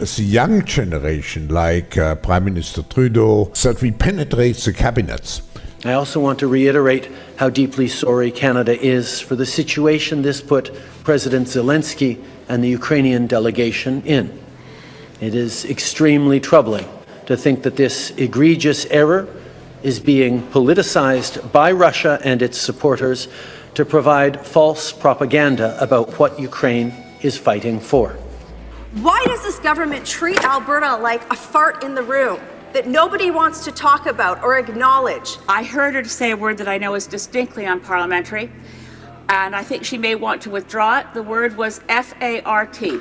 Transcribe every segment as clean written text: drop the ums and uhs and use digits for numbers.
the young generation, like Prime Minister Trudeau, that we penetrate the cabinets. I also want to reiterate how deeply sorry Canada is for the situation this put President Zelensky and the Ukrainian delegation in. It is extremely troubling to think that this egregious error is being politicized by Russia and its supporters to provide false propaganda about what Ukraine is fighting for. Why does this government treat Alberta like a fart in the room that nobody wants to talk about or acknowledge? I heard her say a word that I know is distinctly unparliamentary, and I think she may want to withdraw it. The word was F-A-R-T.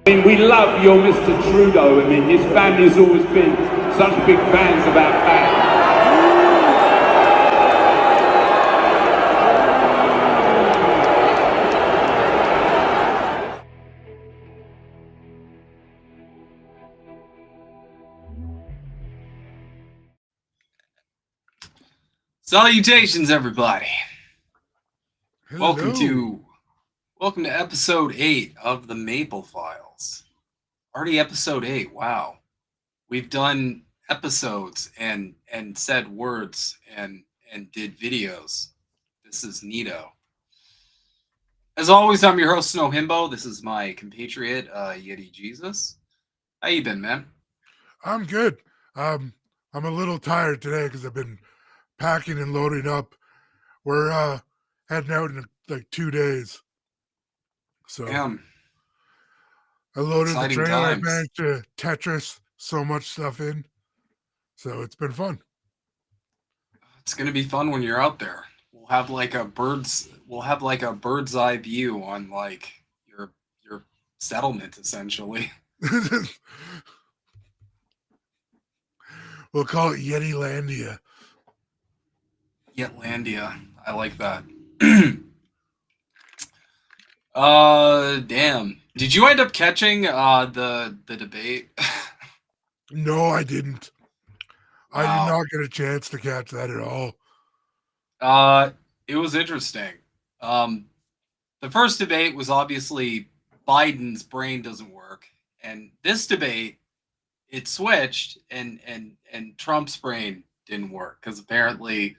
I mean, we love your Mr. Trudeau. I mean, his family's always been such big fans about that. Salutations, everybody. Hello. Welcome to episode 8 of the Maple Files. Already episode 8. Wow. We've done episodes and said words and did videos. This is neato. As always, I'm your host, Snow Himbo. This is my compatriot, Yeti Jesus. How you been, man? I'm good. I'm a little tired today because I've been packing and loading up. We're heading out in like 2 days. So Damn. I loaded Exciting the trailer. times. I managed to Tetris so much stuff in. So it's been fun. It's gonna be fun when you're out there. We'll have like a bird's eye view on like your settlement, essentially. We'll call it Yetilandia. Yetlandia. I like that. Damn. Did you end up catching the debate? No, I didn't. I Wow. did not get a chance to catch that at all. It was interesting. The first debate was obviously Biden's brain doesn't work, and this debate it switched, and Trump's brain didn't work because apparently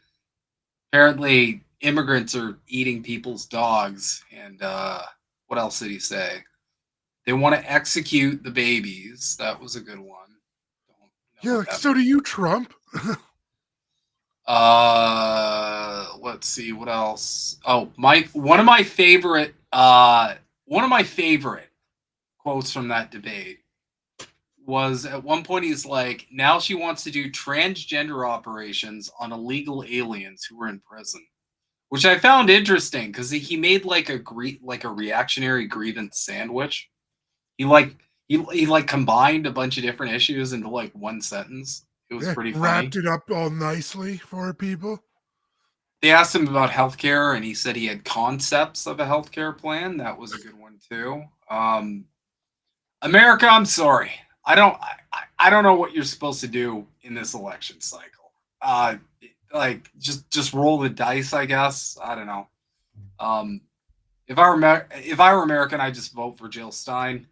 immigrants are eating people's dogs, and what else did he say? They want to execute the babies. That was a good one. Yeah, like, so do you, Trump? Let's see what else. Oh, one of my favorite quotes from that debate was at one point he's like, now she wants to do transgender operations on illegal aliens who were in prison, which I found interesting because he made like a reactionary grievance sandwich. He combined a bunch of different issues into like one sentence. It was pretty funny. Wrapped it up all nicely for people. They asked him about healthcare, and he said he had concepts of a healthcare plan. That was a good one too. America, I'm sorry. I don't know what you're supposed to do in this election cycle. Like just roll the dice, I guess. I don't know. If I were American, I'd just vote for Jill Stein.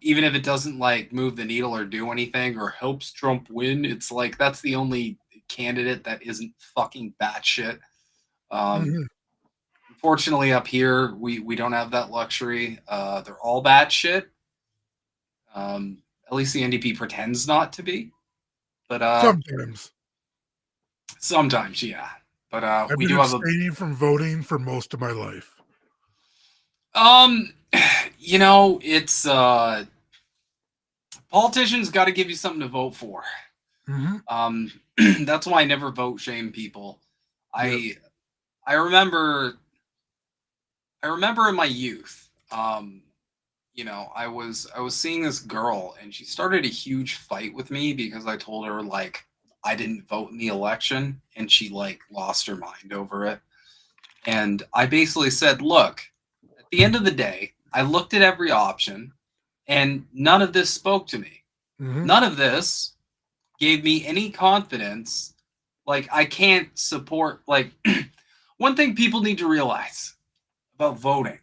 Even if it doesn't like move the needle or do anything or helps Trump win, it's like that's the only candidate that isn't fucking batshit. Unfortunately, up here we don't have that luxury. They're all batshit. At least the NDP pretends not to be, but sometimes, yeah. But I've been abstaining from voting for most of my life. It's politicians got to give you something to vote for. That's why I never vote shame people. I remember in my youth, I was seeing this girl and she started a huge fight with me because I told her like I didn't vote in the election, and she like lost her mind over it. And I basically said, look, at the end of the day, I looked at every option and none of this spoke to me. None of this gave me any confidence. Like I can't support, like one thing people need to realize about voting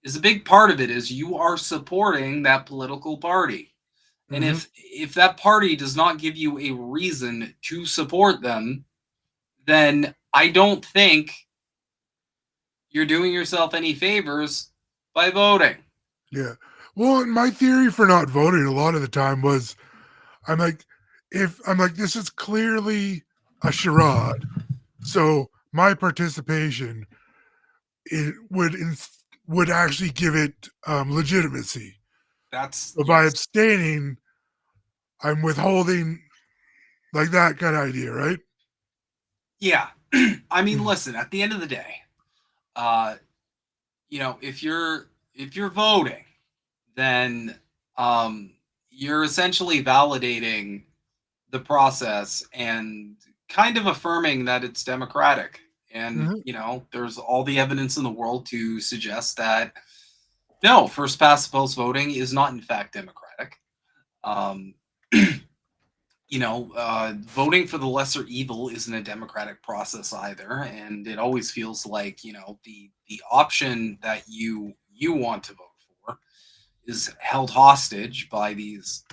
is a big part of it is you are supporting that political party. And if that party does not give you a reason to support them, then I don't think you're doing yourself any favors by voting. Yeah. Well, my theory for not voting a lot of the time was I'm like, this is clearly a charade. So my participation would actually give it legitimacy. That's By abstaining, I'm withholding, like that kind of idea, right? Yeah. I mean, listen, at the end of the day, if you're voting, then you're essentially validating the process and kind of affirming that it's democratic. And there's all the evidence in the world to suggest that no, first past the post voting is not in fact democratic. Voting for the lesser evil isn't a democratic process either, and it always feels like the option that you want to vote for is held hostage by these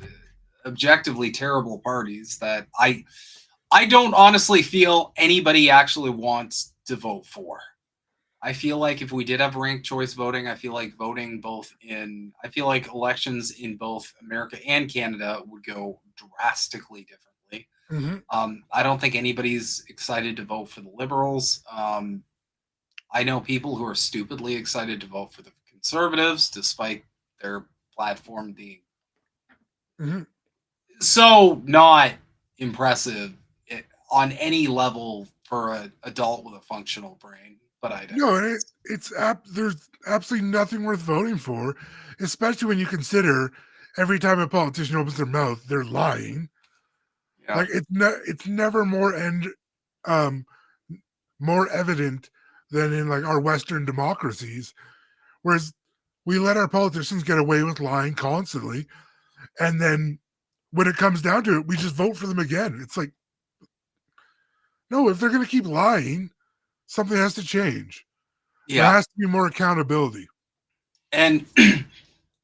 objectively terrible parties that I don't honestly feel anybody actually wants to vote for. I feel like if we did have ranked choice voting, I feel like elections in both America and Canada would go drastically differently. I don't think anybody's excited to vote for the Liberals. I know people who are stupidly excited to vote for the Conservatives, despite their platform being so not impressive on any level for an adult with a functional brain. But I don't. No, there's absolutely nothing worth voting for, especially when you consider every time a politician opens their mouth, they're lying. Yeah. Like it's never more evident than in like our Western democracies, whereas we let our politicians get away with lying constantly, and then when it comes down to it, we just vote for them again. It's like, no, if they're going to keep lying, something has to change. Yeah. There has to be more accountability. And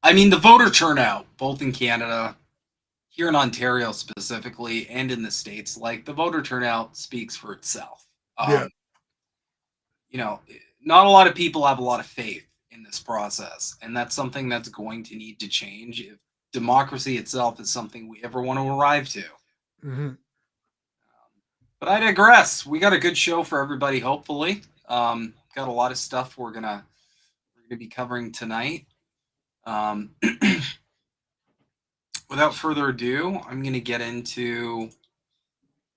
I mean, the voter turnout, both in Canada, here in Ontario specifically, and in the States, like the voter turnout speaks for itself. Not a lot of people have a lot of faith in this process, and that's something that's going to need to change if democracy itself is something we ever want to arrive to. But I digress. We got a good show for everybody, hopefully. Got a lot of stuff we're gonna be covering tonight. Without further ado, I'm gonna get into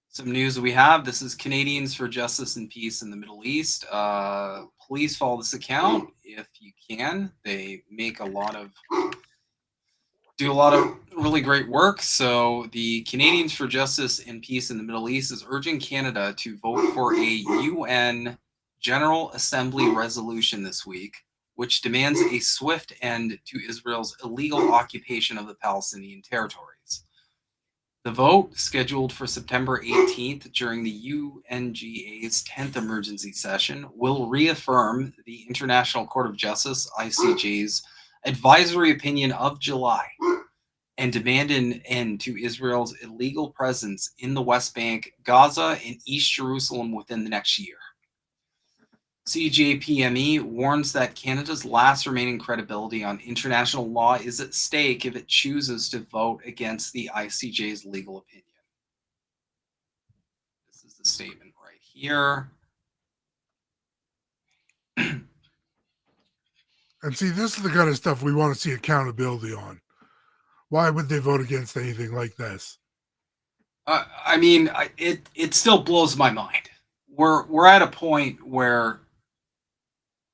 some news that we have. This is Canadians for Justice and Peace in the Middle East. Please follow this account if you can. They do a lot of really great work. So the Canadians for Justice and Peace in the Middle East is urging Canada to vote for a UN General Assembly resolution this week, which demands a swift end to Israel's illegal occupation of the Palestinian territories. The vote, scheduled for September 18th during the UNGA's 10th emergency session, will reaffirm the International Court of Justice, ICJ's advisory opinion of July and demand an end to Israel's illegal presence in the West Bank, Gaza, and East Jerusalem within the next year. CJPME warns that Canada's last remaining credibility on international law is at stake if it chooses to vote against the ICJ's legal opinion. This is the statement right here. And see, this is the kind of stuff we want to see accountability on. Why would they vote against anything like this? I mean, it still blows my mind. We're at a point where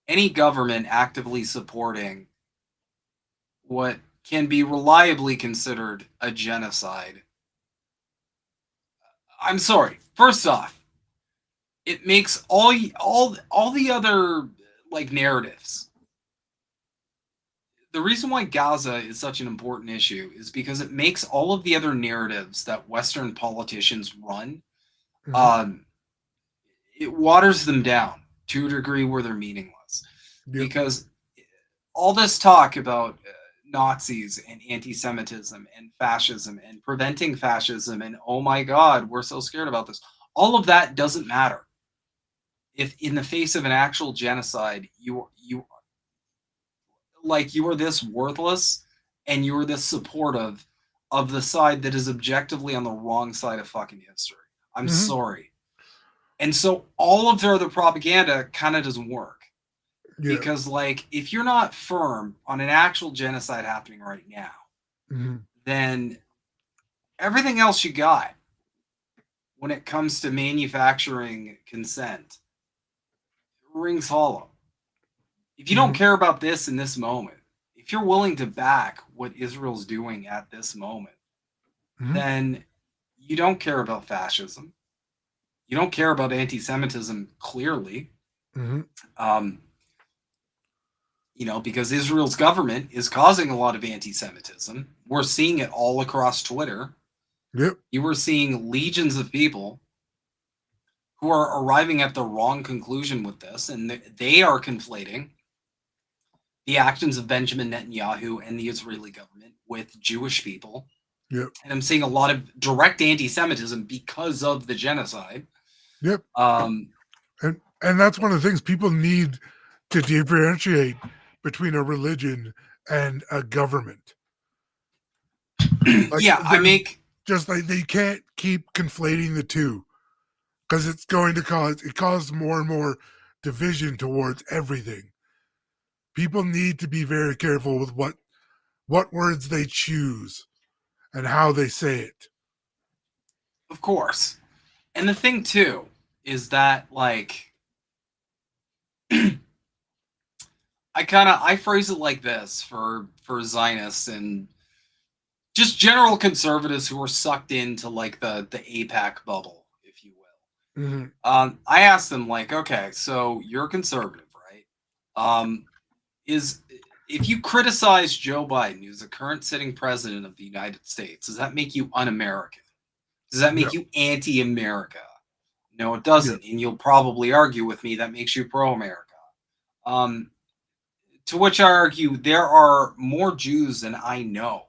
any government actively supporting what can be reliably considered a genocide. I'm sorry. First off, it makes all the other narratives. The reason why Gaza is such an important issue is because it makes all of the other narratives that Western politicians run, it waters them down to a degree where they're meaningless. Yeah. Because all this talk about Nazis and anti-Semitism and fascism and preventing fascism and oh my God, we're so scared about this. All of that doesn't matter if in the face of an actual genocide, you are this worthless and you are this supportive of the side that is objectively on the wrong side of fucking history. I'm sorry. And so all of their other propaganda kind of doesn't work. Yeah. Because, like, if you're not firm on an actual genocide happening right now, then everything else you got when it comes to manufacturing consent rings hollow. If you don't care about this in this moment, if you're willing to back what Israel's doing at this moment, then you don't care about fascism. You don't care about anti-Semitism, clearly. You know, because Israel's government is causing a lot of anti-Semitism. We're seeing it all across Twitter. Yep. You were seeing legions of people who are arriving at the wrong conclusion with this, and they are conflating the actions of Benjamin Netanyahu and the Israeli government with Jewish people. Yep. And I'm seeing a lot of direct anti-Semitism because of the genocide. Yep. And that's one of the things people need to differentiate between a religion and a government. Like, yeah, just like they can't keep conflating the two, because it's going to cause more and more division towards everything. People need to be very careful with what words they choose and how they say it. Of course. And the thing too is that, like, I phrase it like this for Zionists and just general conservatives who are sucked into like the AIPAC bubble, if you will. I asked them, like, okay, so you're conservative, right? If you criticize Joe Biden, who's the current sitting president of the United States, does that make you un-American? Does that make you anti-America? No, it doesn't. And you'll probably argue with me that makes you pro-America. To which I argue there are more Jews than I know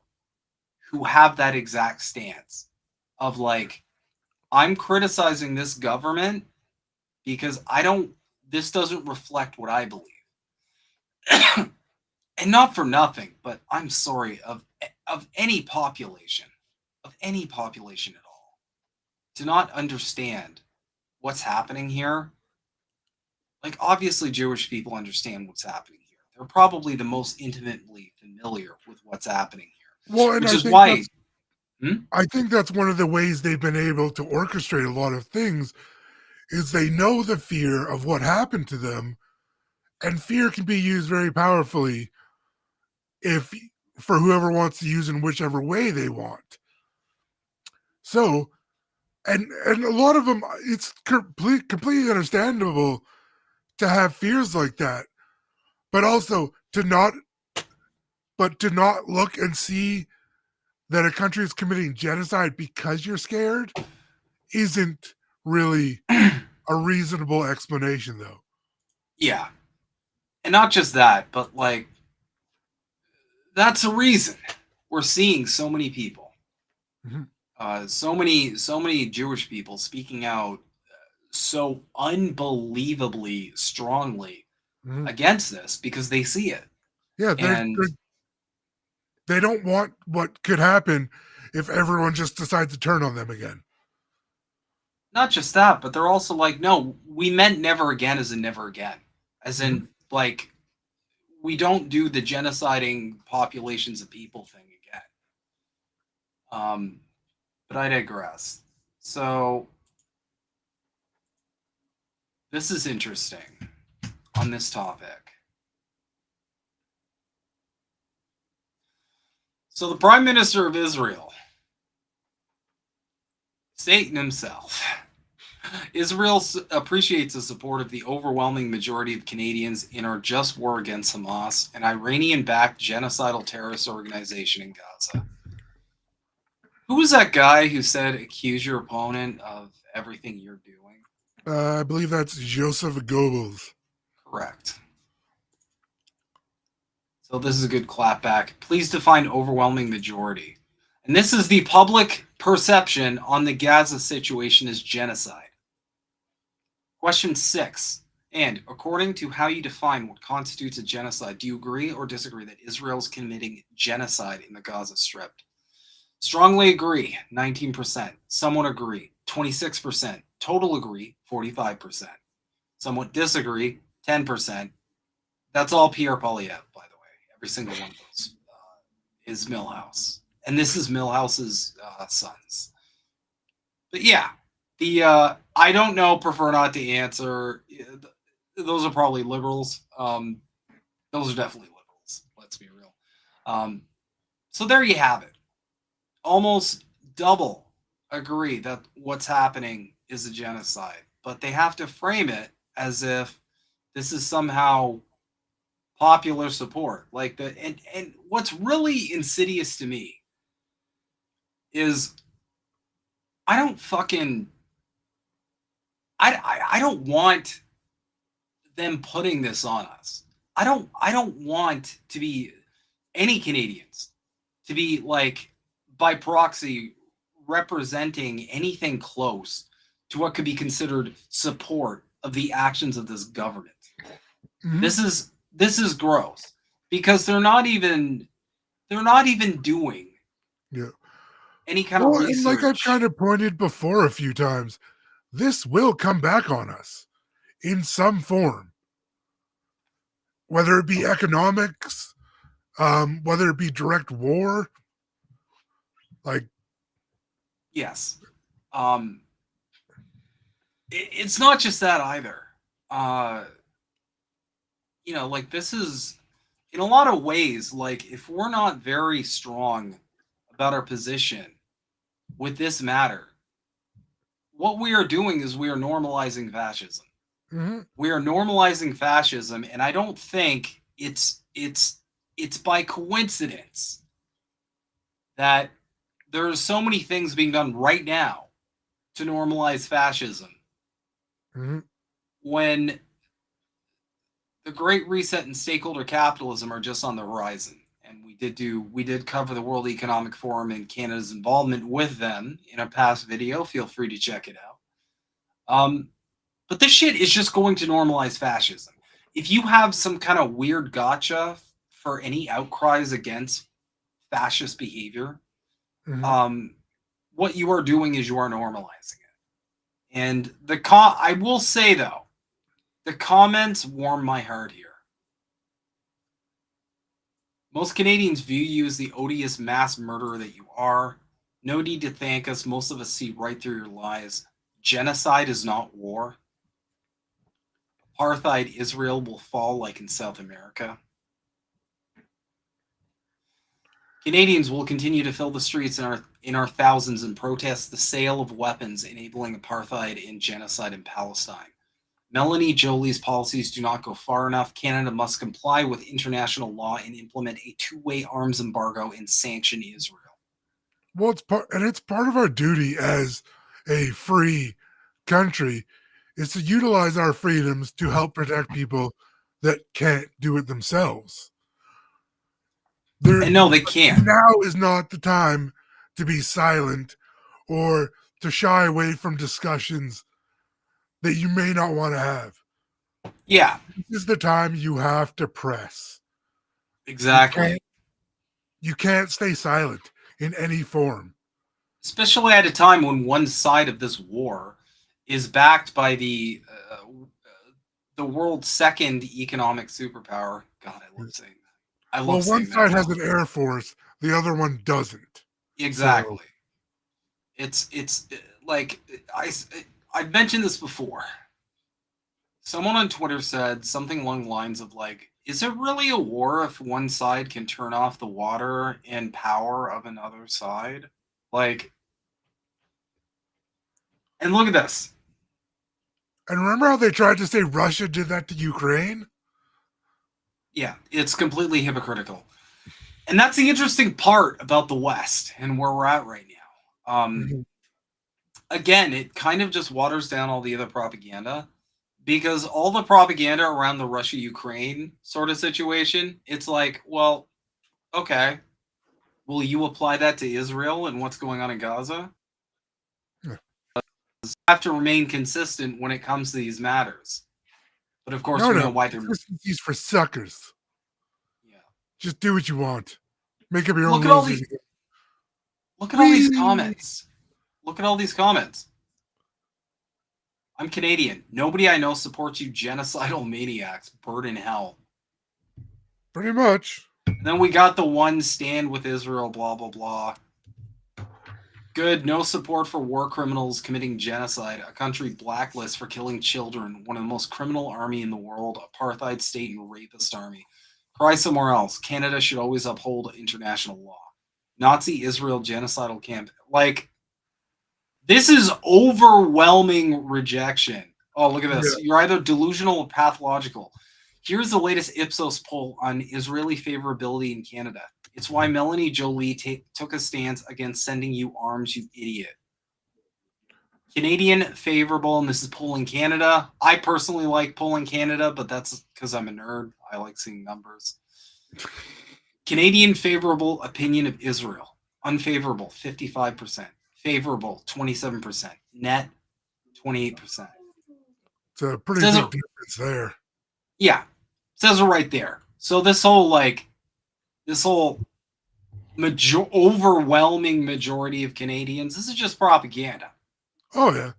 who have that exact stance of, like, I'm criticizing this government because this doesn't reflect what I believe. And not for nothing, but I'm sorry, of any population at all, to not understand what's happening here. Like, obviously Jewish people understand what's happening here. They're probably the most intimately familiar with what's happening here. Well, and which is why I think that's one of the ways they've been able to orchestrate a lot of things, is they know the fear of what happened to them, and fear can be used very powerfully for whoever wants to use in whichever way they want. So, and a lot of them, it's completely understandable to have fears like that, but also to not look and see that a country is committing genocide because you're scared isn't really a reasonable explanation, though. Yeah. And not just that, but, like, that's a reason we're seeing so many people, so many Jewish people speaking out so unbelievably strongly against this, because they see it. Yeah, they don't want what could happen if everyone just decides to turn on them again. Not just that, but they're also like, no, we meant never again as in never again. As in, like, we don't do the genociding populations of people thing again. But I digress. So, this is interesting on this topic. So the Prime Minister of Israel, Satan himself, Israel appreciates the support of the overwhelming majority of Canadians in our just war against Hamas, an Iranian-backed genocidal terrorist organization in Gaza. Who was that guy who said, accuse your opponent of everything you're doing? I believe that's Joseph Goebbels. Correct. So this is a good clapback. Please define overwhelming majority. And this is the public perception on the Gaza situation as genocide. Question 6. And according to how you define what constitutes a genocide, do you agree or disagree that Israel is committing genocide in the Gaza Strip? Strongly agree, 19%. Somewhat agree, 26%. Total agree, 45%. Somewhat disagree, 10%. That's all Pierre Poilievre, by the way. Every single one of those is Milhouse. And this is Milhouse's sons. But yeah, the I don't know, prefer not to answer. Those are probably liberals. Those are definitely liberals. Let's be real. So there you have it. Almost double agree that what's happening is a genocide, but they have to frame it as if this is somehow popular support. Like the and what's really insidious to me is I don't want them putting this on us. I don't want to be any Canadians to be like by proxy representing anything close to what could be considered support of the actions of this government. Mm-hmm. This is gross because they're not even doing any kind of research. And like I've kind of pointed before a few times, this will come back on us in some form, whether it be economics, whether it be direct war. Like, yes, it's not just that either. Like this is in a lot of ways, like if we're not very strong about our position with this matter, what we are doing is we are normalizing fascism. Mm-hmm. We are normalizing fascism, and I don't think it's by coincidence that there are so many things being done right now to normalize fascism. Mm-hmm. When the Great Reset and stakeholder capitalism are just on the horizon. And we did cover the World Economic Forum and Canada's involvement with them in a past video. Feel free to check it out. But this shit is just going to normalize fascism. If you have some kind of weird gotcha for any outcries against fascist behavior, mm-hmm. What you are doing is you are normalizing it. And I will say though, the comments warm my heart here. Most Canadians view you as the odious mass murderer that you are. No need to thank us. Most of us see right through your lies. Genocide is not war. Apartheid Israel will fall like in South America. Canadians will continue to fill the streets in our thousands and protest the sale of weapons enabling apartheid and genocide in Palestine. Melanie Joly's policies do not go far enough. Canada must comply with international law and implement a two-way arms embargo and sanction Israel. Well, it's part of our duty as a free country is to utilize our freedoms to help protect people that can't do it themselves. No, they can't. Now is not the time to be silent or to shy away from discussions that you may not want to have. Yeah. This is the time you have to press. Exactly. You can't stay silent in any form. Especially at a time when one side of this war is backed by the world's second economic superpower. God, I love saying that. Well, one side has an air force, the other one doesn't. Exactly. So. It's like I've mentioned this before. Someone on Twitter said something along the lines of like, is it really a war if one side can turn off the water and power of another side? Like, and look at this. And remember how they tried to say Russia did that to Ukraine? Yeah, it's completely hypocritical. And that's the interesting part about the West and where we're at right now. Again, it kind of just waters down all the other propaganda Because all the propaganda around the Russia-Ukraine sort of situation, it's like, well, okay, will you apply that to Israel and what's going on in Gaza? Yeah. You have to remain consistent when it comes to these matters. But of course, No, we no. know why they're... Consistency's for suckers. Yeah. Just do what you want. Make up your own Look at all rules. these... Look at all these comments. Look at all these comments. I'm Canadian. Nobody I know supports you genocidal maniacs. Bird in hell. Pretty much. And then we got the one stand with Israel, blah, blah, blah. Good. No support for war criminals committing genocide. A country blacklist for killing children. One of the most criminal army in the world. Apartheid state and rapist army. Cry somewhere else. Canada should always uphold international law. Nazi Israel genocidal camp. Like, this is overwhelming rejection. Oh, look at this. Yeah. You're either delusional or pathological. Here's the latest Ipsos poll on Israeli favorability in Canada. It's why Melanie Jolie took a stance against sending you arms, you idiot. Canadian favorable, and this is polling Canada. I personally like polling Canada, but that's because I'm a nerd. I like seeing numbers. Canadian favorable opinion of Israel. Unfavorable, 55%. Favorable, 27%. Net, 28%. It's a pretty big difference there. Yeah. Says it right there. So this whole overwhelming majority of Canadians, this is just propaganda. Oh, yeah.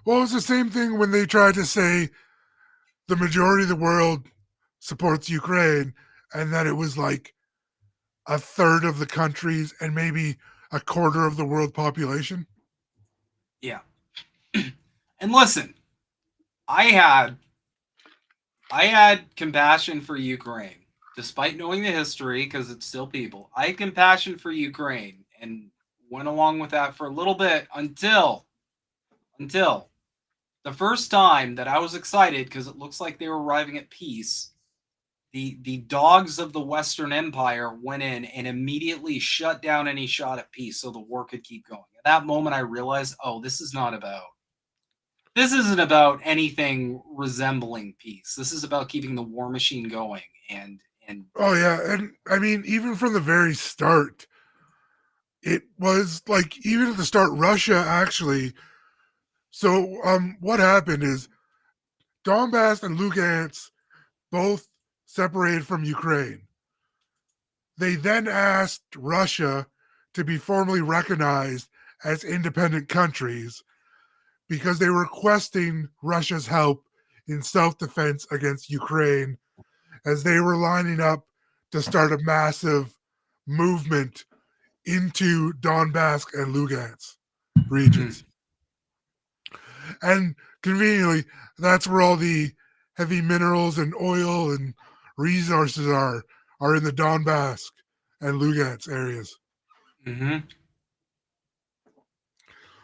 Well, it's the same thing when they tried to say the majority of the world supports Ukraine, and that it was like a third of the countries and maybe a quarter of the world population. Yeah. And listen, I had compassion for Ukraine, despite knowing the history, because it's still people. I had compassion for Ukraine and went along with that for a little bit until the first time that I was excited, because it looks like they were arriving at peace. The dogs of the Western Empire went in and immediately shut down any shot at peace so the war could keep going. At that moment, I realized, oh, this isn't about anything resembling peace. This is about keeping the war machine going. And oh, yeah. And I mean, even from the very start, it was like, even at the start, Russia actually. So what happened is Donbass and Lugansk both separated from Ukraine. They then asked Russia to be formally recognized as independent countries because they were requesting Russia's help in self-defense against Ukraine as they were lining up to start a massive movement into Donbass and Lugansk regions. And conveniently, that's where all the heavy minerals and oil and resources are in the Donbass and Lugansk areas. mm-hmm.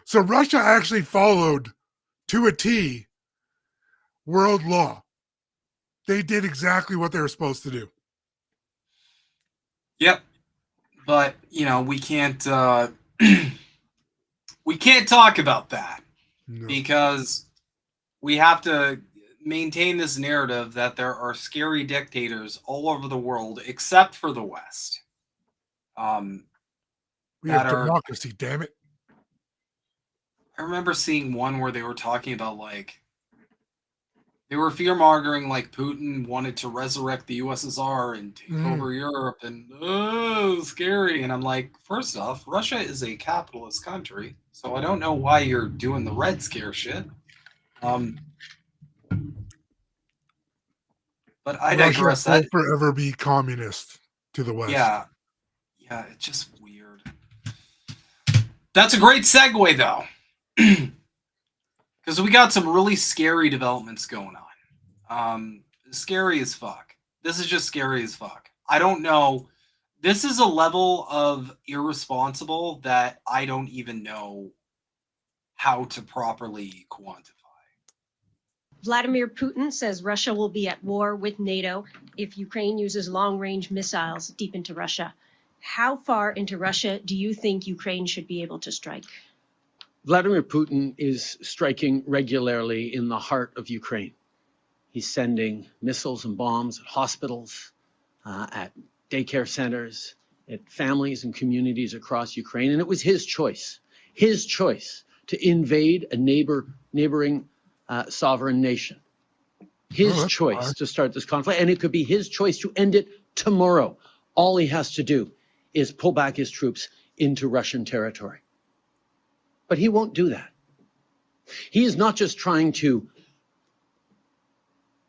So Russia actually followed to a T world law. They did exactly what they were supposed to do. Yep. But, we can't we can't talk about that. No. Because we have to maintain this narrative that there are scary dictators all over the world, except for the West. We have democracy, damn it. I remember seeing one where they were talking about, they were fear-mongering, Putin wanted to resurrect the USSR and take over Europe, and scary. And I'm like, first off, Russia is a capitalist country, so I don't know why you're doing the Red Scare shit. But I digress. Russia will forever be communist to the West. Yeah, it's just weird. That's a great segue, though, because we got some really scary developments going on. Scary as fuck. This is just scary as fuck. I don't know. This is a level of irresponsible that I don't even know how to properly quantify. Vladimir Putin says Russia will be at war with NATO if Ukraine uses long-range missiles deep into Russia. How far into Russia do you think Ukraine should be able to strike? Vladimir Putin is striking regularly in the heart of Ukraine. He's sending missiles and bombs at hospitals, at daycare centers, at families and communities across Ukraine. And it was his choice to invade a neighboring sovereign nation. His choice to start this conflict. And it could be his choice to end it tomorrow. All he has to do is pull back his troops into Russian territory. But he won't do that. He is not just trying to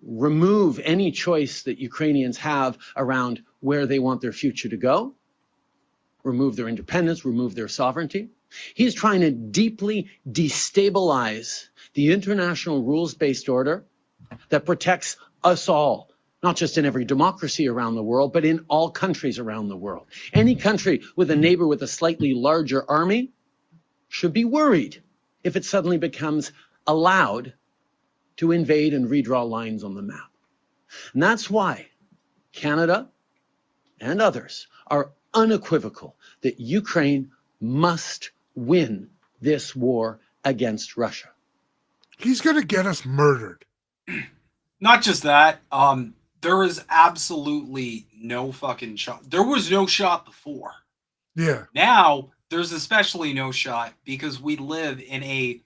remove any choice that Ukrainians have around where they want their future to go, remove their independence, remove their sovereignty. He's trying to deeply destabilize the international rules-based order that protects us all, not just in every democracy around the world, but in all countries around the world. Any country with a neighbor with a slightly larger army should be worried if it suddenly becomes allowed to invade and redraw lines on the map. And that's why Canada and others are unequivocal that Ukraine must win this war against Russia. He's going to get us murdered. Not just that, there is absolutely no fucking shot. There was no shot before. Yeah. Now there's especially no shot because we live in a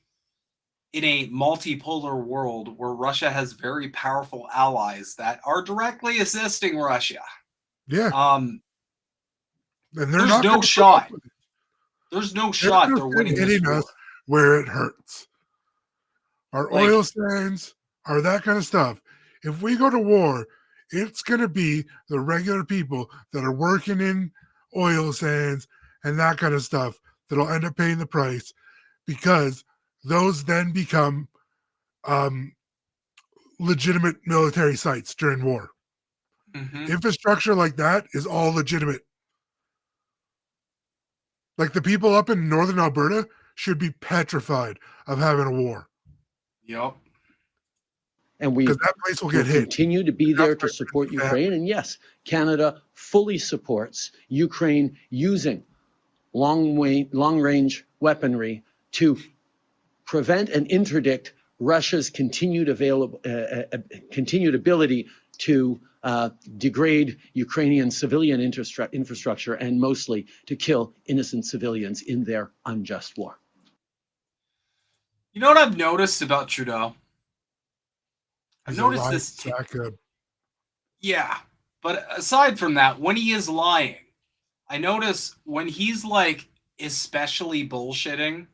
multipolar world where Russia has very powerful allies that are directly assisting Russia. Yeah. And there's no shot. There's no shot they're winning this war. Us where it hurts. Our oil sands, our that kind of stuff. If we go to war, it's going to be the regular people that are working in oil sands and that kind of stuff that'll end up paying the price, because those then become legitimate military sites during war. Mm-hmm. Infrastructure like that is all legitimate. Like the people up in northern Alberta should be petrified of having a war. Yep. And we that place will continue to be there to support Ukraine. And yes, Canada fully supports Ukraine using long-range weaponry to prevent and interdict Russia's continued ability to degrade Ukrainian civilian infrastructure and mostly to kill innocent civilians in their unjust war. You know what I've noticed about Trudeau? I've noticed this. Yeah, but aside from that, when he is lying, I notice when he's like especially bullshitting,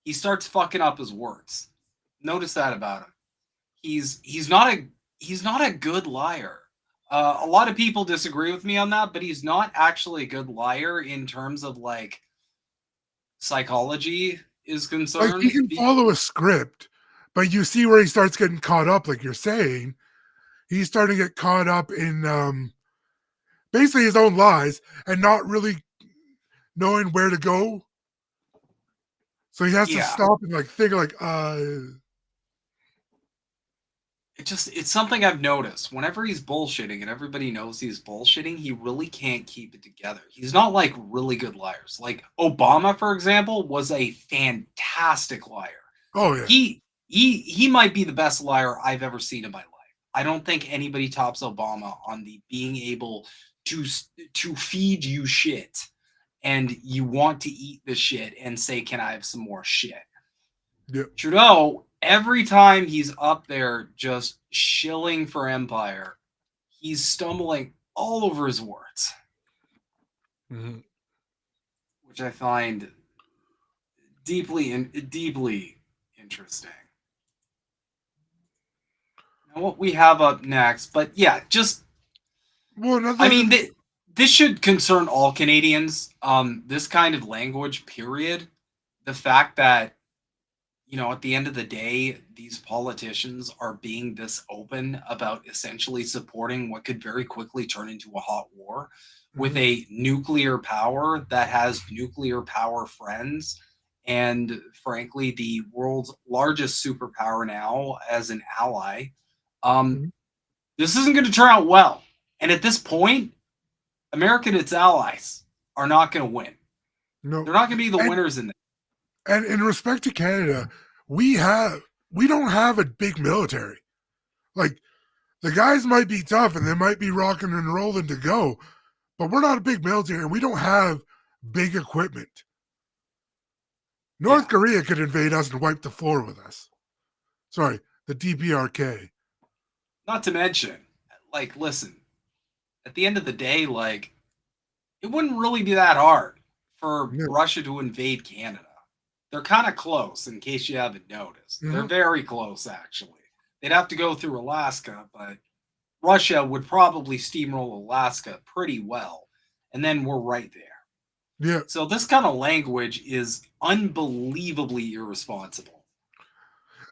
he starts fucking up his words. Notice that about him. He's not a good liar. A lot of people disagree with me on that, but he's not actually a good liar in terms of like psychology is concerned. Like he can follow a script, but you see where he starts getting caught up, like you're saying. He's starting to get caught up in basically his own lies and not really knowing where to go. So he has to stop and like think like it's something I've noticed. Whenever he's bullshitting and everybody knows he's bullshitting, he really can't keep it together. He's not like really good liars. Like Obama, for example, was a fantastic liar. Oh yeah. He might be the best liar I've ever seen in my life. I don't think anybody tops Obama on the being able to feed you shit and you want to eat the shit and say, can I have some more shit? Yep. Trudeau, every time he's up there just shilling for empire, he's stumbling all over his words. Mm-hmm. Which I find deeply interesting. Now what we have up next, but yeah, just I mean, this should concern all Canadians. This kind of language, period. The fact that, you know, at the end of the day, these politicians are being this open about essentially supporting what could very quickly turn into a hot war with a nuclear power that has nuclear power friends and, frankly, the world's largest superpower now as an ally. This isn't going to turn out well. And at this point, America and its allies are not going to win. No, they're not going to be the winners in this. And in respect to Canada, we don't have a big military. Like The guys might be tough and they might be rocking and rolling to go, but we're not a big military and we don't have big equipment. North Korea could invade us and wipe the floor with us. Sorry, the DPRK. Not to mention, like, listen, at the end of the day, like, it wouldn't really be that hard for Russia to invade Canada. They're kind of close, in case you haven't noticed. They're very close, actually. They'd have to go through Alaska, but Russia would probably steamroll Alaska pretty well, and then we're right there. Yeah. So this kind of language is unbelievably irresponsible.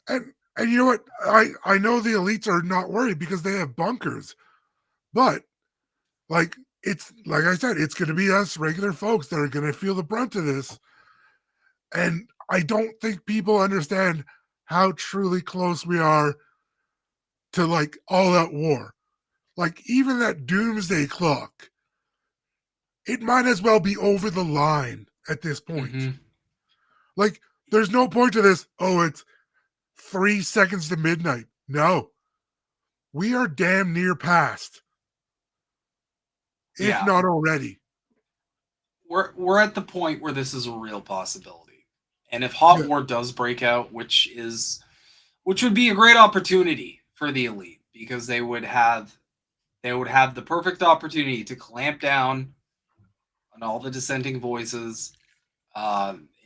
And you know what? I know the elites are not worried because they have bunkers, but like it's like I said, it's going to be us regular folks that are going to feel the brunt of this. And I don't think people understand how truly close we are to like all out war. Like even that doomsday clock, it might as well be over the line at this point. Like there's no point to this. Oh, it's 3 seconds to midnight. No, we are damn near past, if not already. We're at the point where this is a real possibility, and if hot war does break out, which would be a great opportunity for the elite, because they would have the perfect opportunity to clamp down on all the dissenting voices.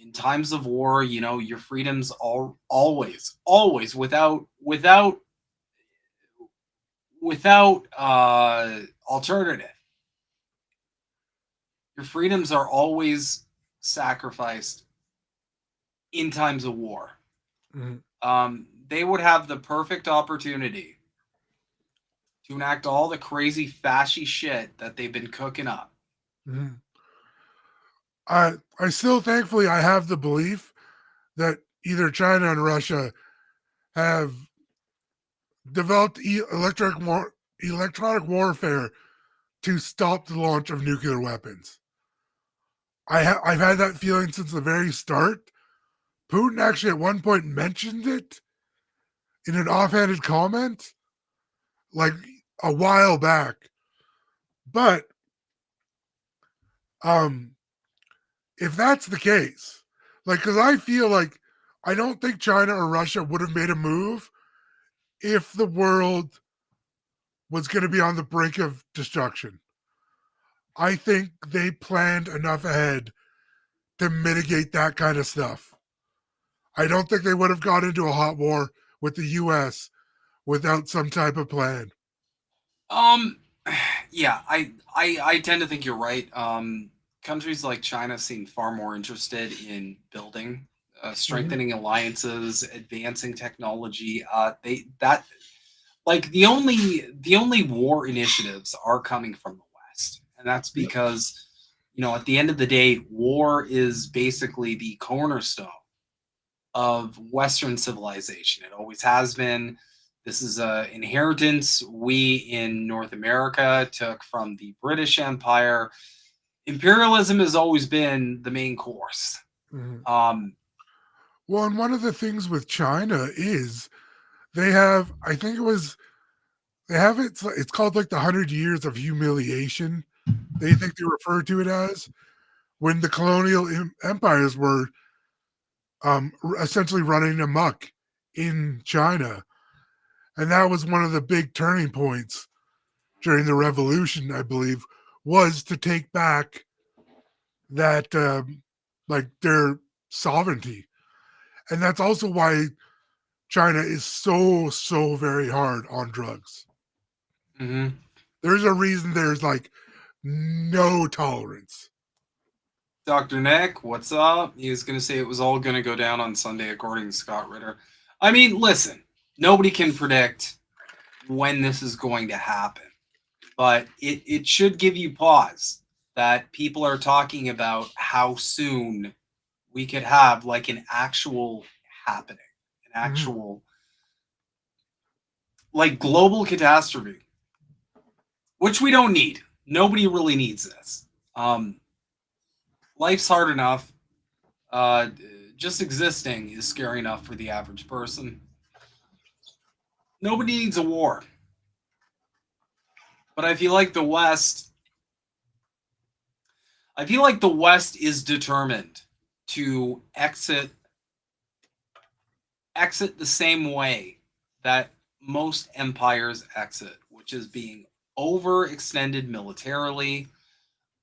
In times of war, you know, your freedoms always without alternative. Your freedoms are always sacrificed in times of war. They would have the perfect opportunity to enact all the crazy fascist shit that they've been cooking up. I still, thankfully, I have the belief that either China and Russia have developed electronic warfare to stop the launch of nuclear weapons. I've had that feeling since the very start. Putin actually at one point mentioned it in an offhanded comment, like a while back. But if that's the case, like, because I feel like I don't think China or Russia would have made a move if the world was going to be on the brink of destruction. I think they planned enough ahead to mitigate that kind of stuff. I don't think they would have got into a hot war with the U.S. without some type of plan. Yeah, I tend to think you're right. Countries like China seem far more interested in building, strengthening alliances, advancing technology. The only war initiatives are coming from the West, and that's because, you know, at the end of the day, war is basically the cornerstone of Western civilization. It always has been. This is an inheritance we in North America took from the British Empire. Imperialism has always been the main course. Well, and one of the things with China is they have, I think it's called like the 100 years of humiliation. They think they refer to it as, when the colonial empires were essentially running amok in China. And that was one of the big turning points during the revolution, I believe, was to take back that, like, their sovereignty. And that's also why China is so very hard on drugs. There's a reason there's like no tolerance. Dr. Nick, what's up? He was going to say it was all going to go down on Sunday, according to Scott Ritter. I mean, listen, nobody can predict when this is going to happen, but it should give you pause that people are talking about how soon we could have like an actual happening, an actual like global catastrophe, which we don't need. Nobody really needs this. Life's hard enough. Just existing is scary enough for the average person. Nobody needs a war. But I feel like the West is determined to exit the same way that most empires exit, which is being overextended militarily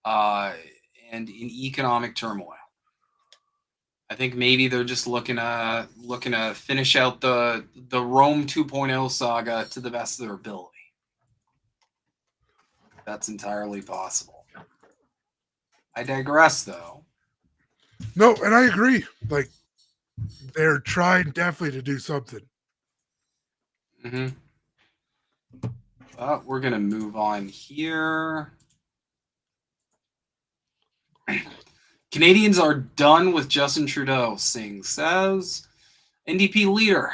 and in economic turmoil. I think maybe they're just looking to finish out the Rome 2.0 saga to the best of their ability. That's entirely possible. I digress, though. No, and I agree. Like, they're trying definitely to do something. We're going to move on here. Canadians are done with Justin Trudeau, Singh says. NDP leader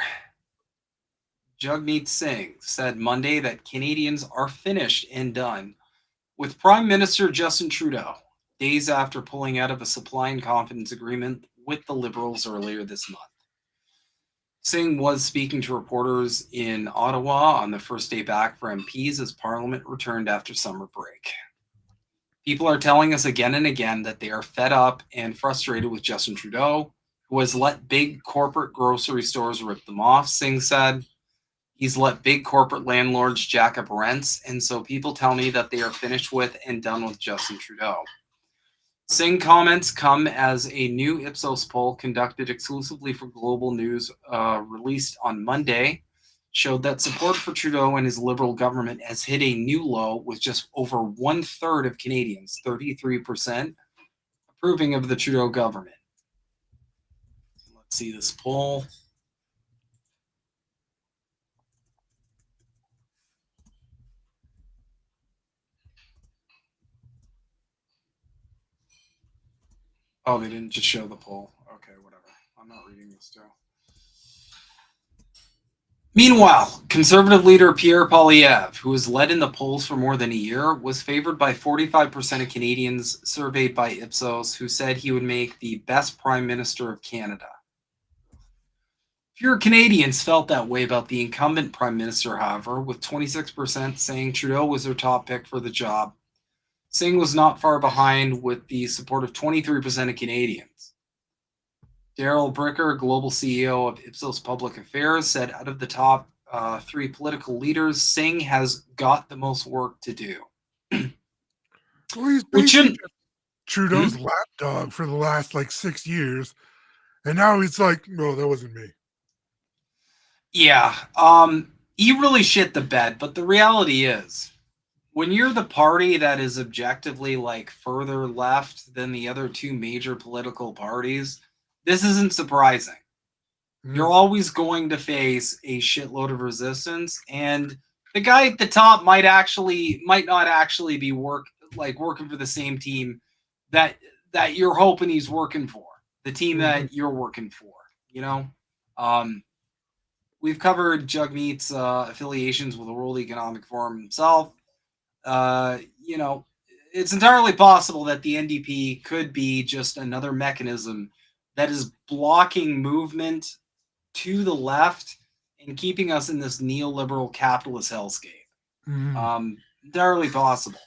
Jagmeet Singh said Monday that Canadians are finished and done with Prime Minister Justin Trudeau, days after pulling out of a supply and confidence agreement with the Liberals earlier this month. Singh was speaking to reporters in Ottawa on the first day back for MPs as Parliament returned after summer break. People are telling us again and again that they are fed up and frustrated with Justin Trudeau, who has let big corporate grocery stores rip them off, Singh said. He's let big corporate landlords jack up rents, and so people tell me that they are finished with and done with Justin Trudeau. Singh comments come as a new Ipsos poll conducted exclusively for Global News, released on Monday, showed that support for Trudeau and his Liberal government has hit a new low, with just over 1/3 of Canadians, 33%, approving of the Trudeau government. Let's see this poll. Oh, they didn't just show the poll. Okay, whatever. I'm not reading this too. Meanwhile, Conservative leader Pierre Poilievre, who has led in the polls for more than a year, was favored by 45% of Canadians surveyed by Ipsos, who said he would make the best Prime Minister of Canada. Fewer Canadians felt that way about the incumbent Prime Minister, however, with 26% saying Trudeau was their top pick for the job. Singh was not far behind with the support of 23% of Canadians. Daryl Bricker, global CEO of Ipsos Public Affairs, said out of the top three political leaders, Singh has got the most work to do. Well, he's basically Trudeau's lapdog for the last 6 years, and now he's like, no, that wasn't me. Yeah, he really shit the bed, but the reality is, when you're the party that is objectively further left than the other two major political parties, this isn't surprising. You're always going to face a shitload of resistance, and the guy at the top might not actually be working for the same team that you're hoping he's working for, the team that you're working for. We've covered Jagmeet's affiliations with the World Economic Forum himself. It's entirely possible that the NDP could be just another mechanism that is blocking movement to the left and keeping us in this neoliberal capitalist hellscape. Entirely possible.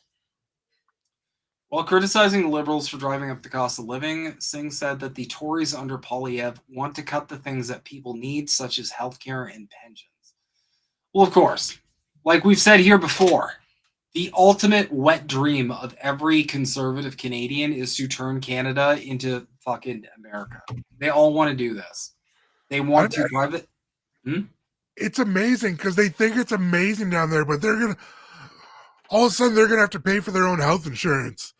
While criticizing the Liberals for driving up the cost of living, Singh said that the Tories under Poilievre want to cut the things that people need, such as healthcare and pensions. Well, of course, like we've said here before, the ultimate wet dream of every conservative Canadian is to turn Canada into fucking America. They all want to do this. They want to private. It's amazing because they think it's amazing down there, but all of a sudden they're going to have to pay for their own health insurance.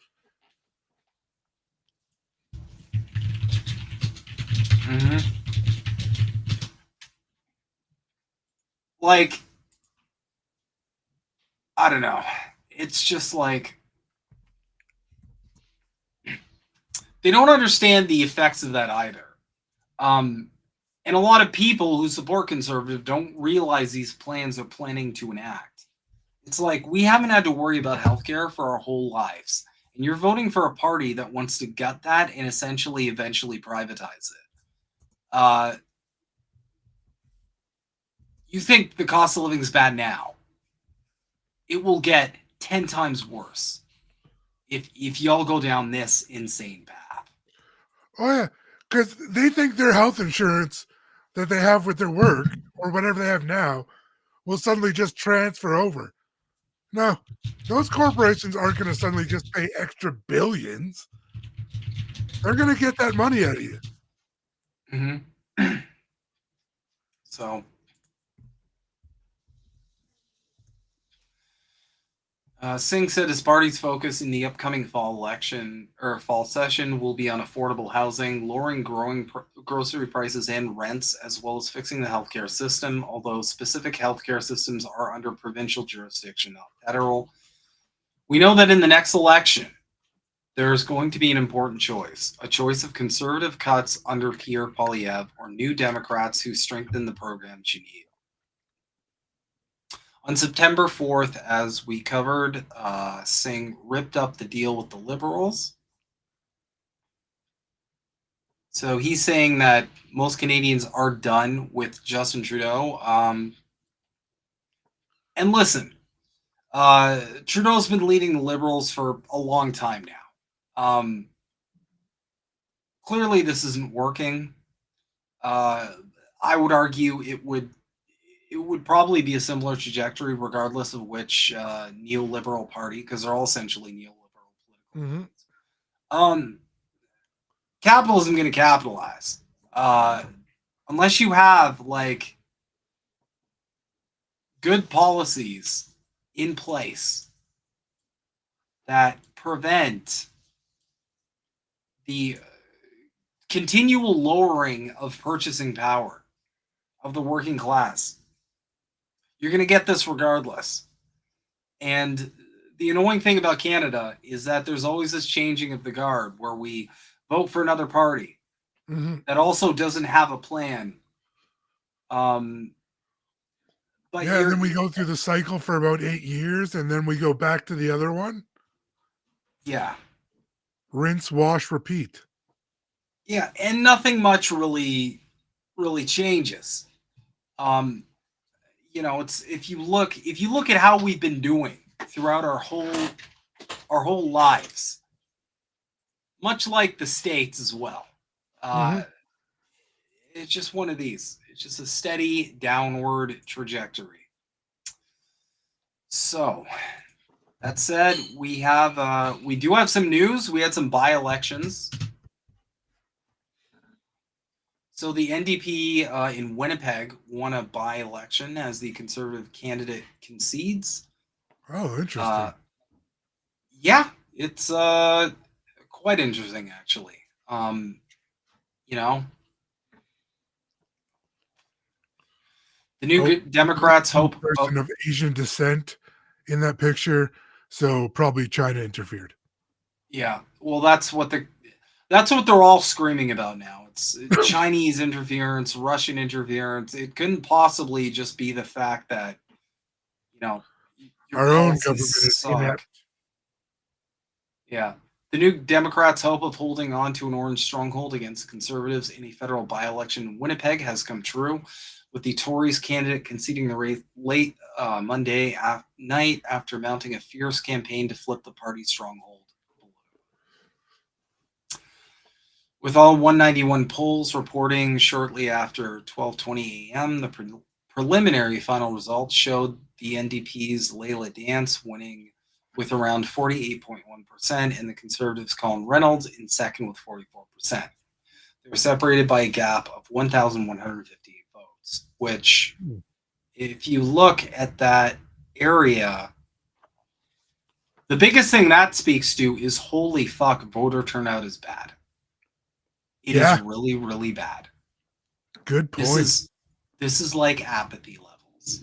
I don't know. It's just they don't understand the effects of that either. And a lot of people who support conservative don't realize these plans are planning to enact. It's we haven't had to worry about healthcare for our whole lives. And you're voting for a party that wants to gut that and eventually privatize it. You think the cost of living is bad now. It will get 10 times worse if y'all go down this insane path. Oh yeah, because they think their health insurance that they have with their work or whatever they have now will suddenly just transfer over. No, those corporations aren't going to suddenly just pay extra billions. They're going to get that money out of you. Mm-hmm. So, Singh said his party's focus in the upcoming fall session will be on affordable housing, lowering grocery prices and rents, as well as fixing the healthcare system, although specific healthcare systems are under provincial jurisdiction, not federal. We know that in the next election, there's going to be an important choice, a choice of conservative cuts under Pierre Poilievre or New Democrats who strengthen the programs you need. On September 4th, as we covered, Singh ripped up the deal with the Liberals. So he's saying that most Canadians are done with Justin Trudeau. And listen, Trudeau's been leading the Liberals for a long time now. Clearly, this isn't working. I would argue it would probably be a similar trajectory regardless of which neoliberal party, because they're all essentially neoliberal political parties. Capitalism going to capitalize. Unless you have like good policies in place that prevent the continual lowering of purchasing power of the working class, you're going to get this regardless. And the annoying thing about Canada is that there's always this changing of the guard where we vote for another party that also doesn't have a plan. But yeah, and then we go through the cycle for about 8 years, and then we go back to the other one. Yeah. Rinse, wash, repeat. Yeah, and nothing much really changes. You know, it's if you look at how we've been doing throughout our whole lives, much like the States as well. It's just one of these. It's just a steady downward trajectory. So, that said, we do have some news. We had some by-elections. So the NDP in Winnipeg won a by-election as the Conservative candidate concedes. Oh, interesting. Yeah, it's quite interesting, actually. You know, the New Democrats hope person of Asian descent in that picture, so probably China interfered. Yeah, well, that's what they're all screaming about now. It's Chinese interference, Russian interference. It couldn't possibly just be the fact that, you know, our own government is inept. Yeah. The New Democrats' hope of holding on to an orange stronghold against Conservatives in a federal by-election in Winnipeg has come true, with the Tories candidate conceding the race late Monday night after mounting a fierce campaign to flip the party's stronghold. With all 191 polls reporting shortly after 12:20 a.m., the preliminary final results showed the NDP's Leila Dance winning with around 48.1%, and the Conservatives' Colin Reynolds in second with 44%. They were separated by a gap of 1,158 votes, which, if you look at that area, the biggest thing that speaks to is holy fuck, voter turnout is bad. It is really, really bad. Good point. This is like apathy levels.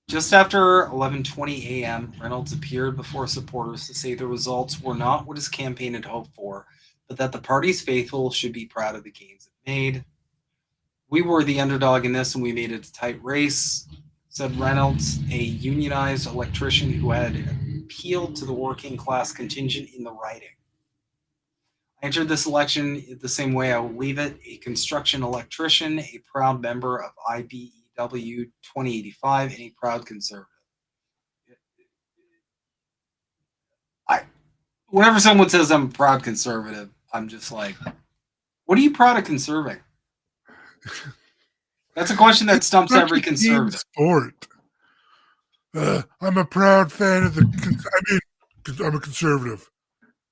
Just after 11:20 a.m., Reynolds appeared before supporters to say the results were not what his campaign had hoped for, but that the party's faithful should be proud of the gains it made. We were the underdog in this, and we made it a tight race, said Reynolds, a unionized electrician who had appealed to the working class contingent in the riding. I entered this election the same way I will leave it, a construction electrician, a proud member of IBEW 2085, and a proud conservative. Whenever someone says I'm a proud conservative, I'm just like, what are you proud of conserving? That's a question that stumps Such every a team conservative. sport. I'm a proud fan of the. I'm a conservative.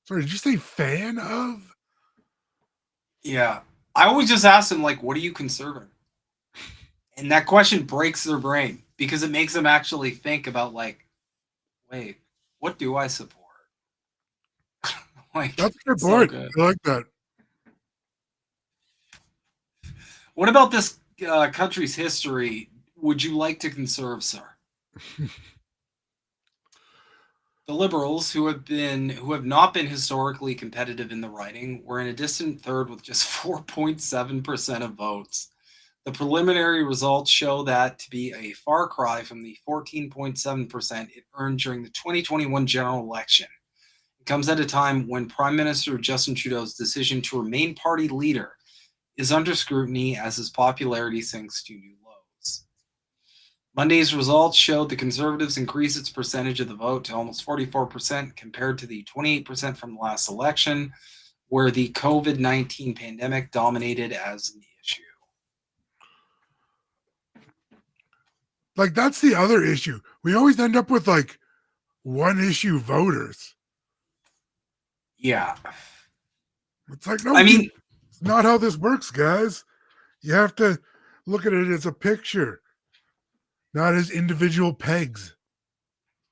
Sorry, did you say fan of? Yeah. I always just ask them, like, what are you conserving? And that question breaks their brain because it makes them actually think about, like, wait, what do I support? Like, That's a good it's so point. good. I like that. What about this country's history would you like to conserve, sir? The Liberals, who have not been historically competitive in the riding, were in a distant third with just 4.7% of votes. The preliminary results show that to be a far cry from the 14.7% it earned during the 2021 general election. It comes at a time when Prime Minister Justin Trudeau's decision to remain party leader is under scrutiny as his popularity sinks to new lows. Monday's results showed the Conservatives increased its percentage of the vote to almost 44% compared to the 28% from the last election, where the COVID-19 pandemic dominated as the issue. Like, that's the other issue. We always end up with like one issue voters. Yeah. It's like, no, I mean, it's not how this works, guys. You have to look at it as a picture, not as individual pegs.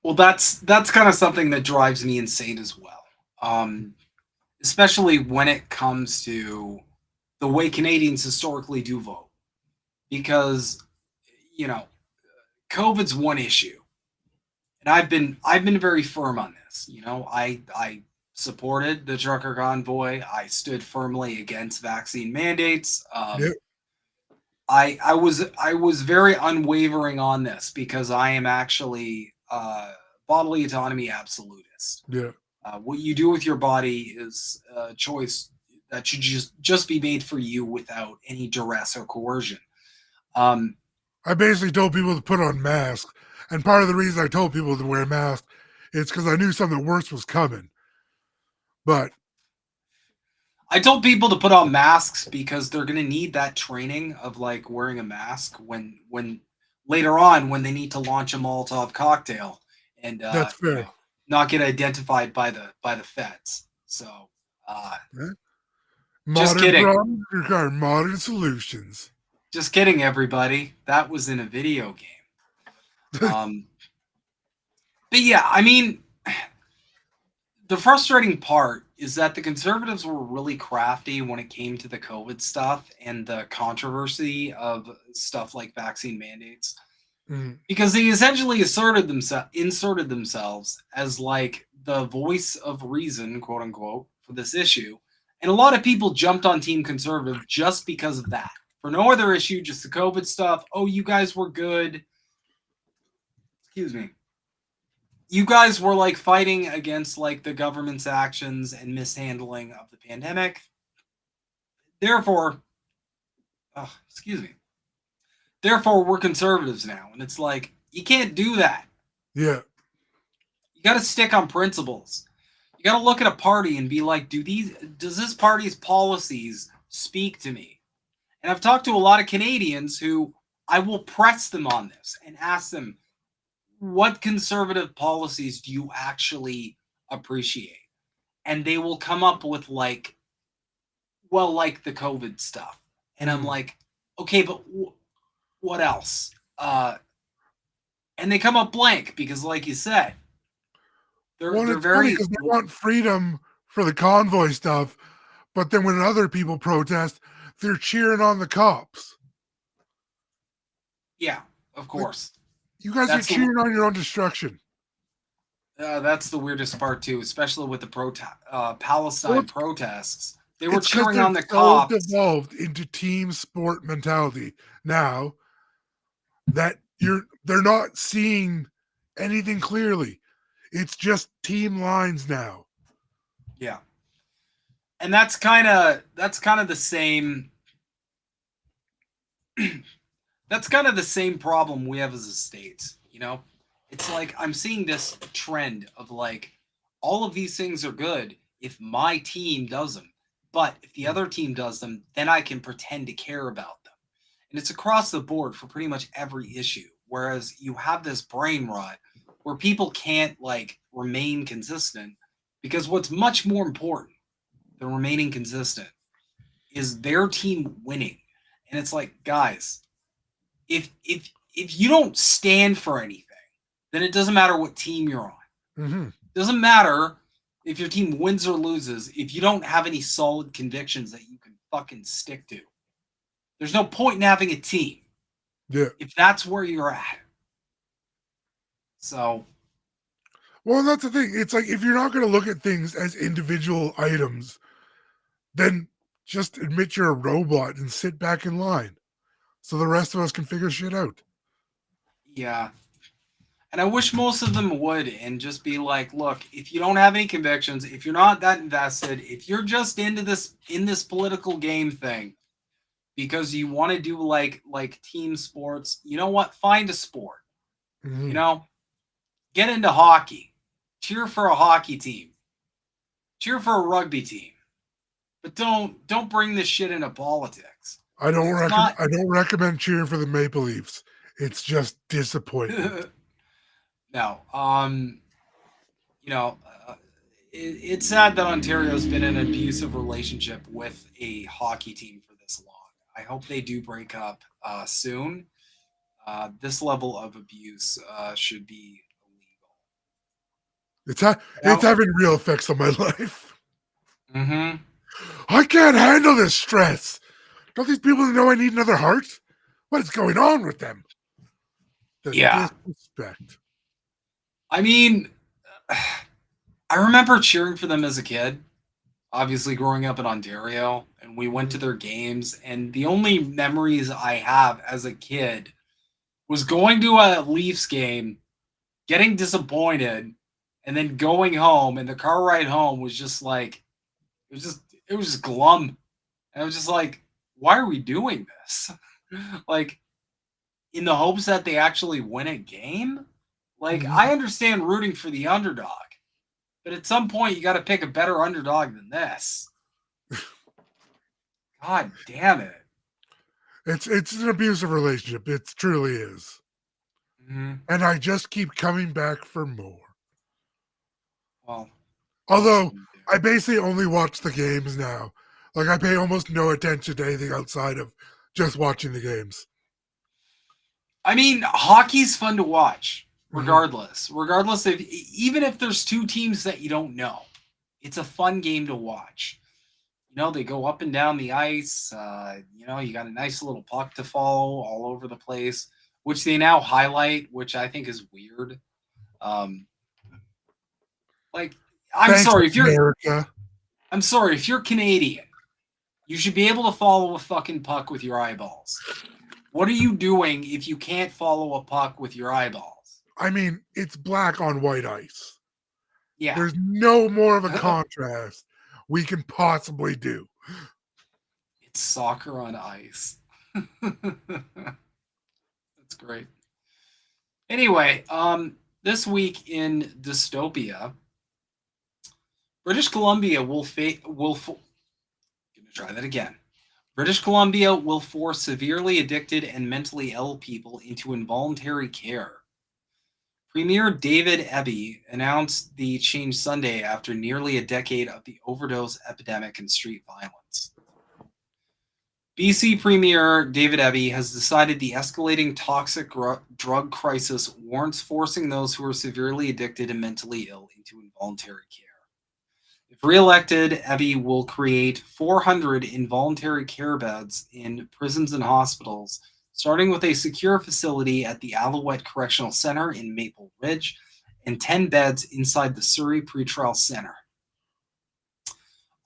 well, that's kind of something that drives me insane as well. Especially when it comes to the way Canadians historically do vote. Because, you know, COVID's one issue. And I've been very firm on this. You know, I supported the trucker convoy. I stood firmly against vaccine mandates. Yep. I was very unwavering on this because I am actually bodily autonomy absolutist. Yeah. What you do with your body is a choice that should just be made for you without any duress or coercion. I basically told people to put on masks. And part of the reason I told people to wear masks is because I knew something worse was coming. But I told people to put on masks because they're going to need that training of like wearing a mask when later on when they need to launch a Molotov cocktail and that's fair. not get identified by the feds. So Yeah. Just Modern kidding. problems require modern solutions. Just kidding, everybody. That was in a video game. But yeah, I mean, the frustrating part is that the Conservatives were really crafty when it came to the COVID stuff and the controversy of stuff like vaccine mandates. Because they essentially inserted themselves as like the voice of reason, quote unquote, for this issue. And a lot of people jumped on Team Conservative just because of that. For no other issue, just the COVID stuff. Oh, you guys were good. Excuse me. You guys were like fighting against like the government's actions and mishandling of the pandemic. Therefore, excuse me. Therefore, we're conservatives now. And it's like, you can't do that. Yeah. You got to stick on principles. You got to look at a party and be like, does this party's policies speak to me? And I've talked to a lot of Canadians who I will press them on this and ask them, what conservative policies do you actually appreciate? And they will come up with like, well, like the COVID stuff. And I'm like, okay, but what else? And they come up blank because, like you said, they're very because they want freedom for the convoy stuff, but then when other people protest, they're cheering on the cops. Yeah, of course. You guys are cheering on your own destruction. That's the weirdest part too, especially with the Palestine protests. They were It's 'cause cheering they're on the so cops. devolved into team sport mentality now that they're not seeing anything clearly. It's just team lines now. Yeah. And that's kind of the same that's kind of the same problem we have as a state, you know? It's like I'm seeing this trend of like, all of these things are good if my team does them. But if the other team does them, then I can pretend to care about them. And it's across the board for pretty much every issue. Whereas you have this brain rot where people can't like remain consistent, because what's much more important than remaining consistent is their team winning. And it's like, guys, if you don't stand for anything, then it doesn't matter what team you're on. Mm-hmm. It doesn't matter if your team wins or loses if you don't have any solid convictions that you can fucking stick to. There's no point in having a team. Yeah. If that's where you're at. So. Well, that's the thing. It's like, if you're not going to look at things as individual items, then just admit you're a robot and sit back in line so the rest of us can figure shit out. Yeah. And I wish most of them would and just be like, look, if you don't have any convictions, if you're not that invested, if you're just into this political game thing because you want to do like team sports, you know what? Find a sport. Mm-hmm. You know? Get into hockey. Cheer for a hockey team. Cheer for a rugby team. But don't bring this shit into politics. I don't recommend cheering for the Maple Leafs. It's just disappointing. No, you know, it's sad that Ontario's been in an abusive relationship with a hockey team for this long. I hope they do break up soon. This level of abuse should be illegal. It's having real effects on my life. Mm-hmm. I can't handle this stress. Don't these people know I need another heart? What is going on with them? The disrespect. I mean, I remember cheering for them as a kid, obviously growing up in Ontario, and we went to their games, and the only memories I have as a kid was going to a Leafs game, getting disappointed, and then going home, and the car ride home was just like, it was just glum. And I was just like, why are we doing this? Like, in the hopes that they actually win a game? Like, I understand rooting for the underdog, but at some point you got to pick a better underdog than this. God damn it. It's an abusive relationship. It truly is. Mm-hmm. And I just keep coming back for more. Well, although I basically only watch the games now. Like, I pay almost no attention to anything outside of just watching the games. I mean, hockey's fun to watch. Regardless of, even if there's two teams that you don't know, it's a fun game to watch. You know, they go up and down the ice. You know, you got a nice little puck to follow all over the place, which they now highlight, which I think is weird. Like, I'm sorry if you're Canadian, you should be able to follow a fucking puck with your eyeballs. What are you doing if you can't follow a puck with your eyeballs? I mean, it's black on white ice. Yeah. There's no more of a contrast we can possibly do. It's soccer on ice. That's great. Anyway, this week in dystopia, British Columbia British Columbia will force severely addicted and mentally ill people into involuntary care. Premier David Eby announced the change Sunday after nearly a decade of the overdose epidemic and street violence. BC Premier David Eby has decided the escalating toxic drug crisis warrants forcing those who are severely addicted and mentally ill into involuntary care. If re-elected, Eby will create 400 involuntary care beds in prisons and hospitals, starting with a secure facility at the Alouette Correctional Center in Maple Ridge and 10 beds inside the Surrey Pretrial Center.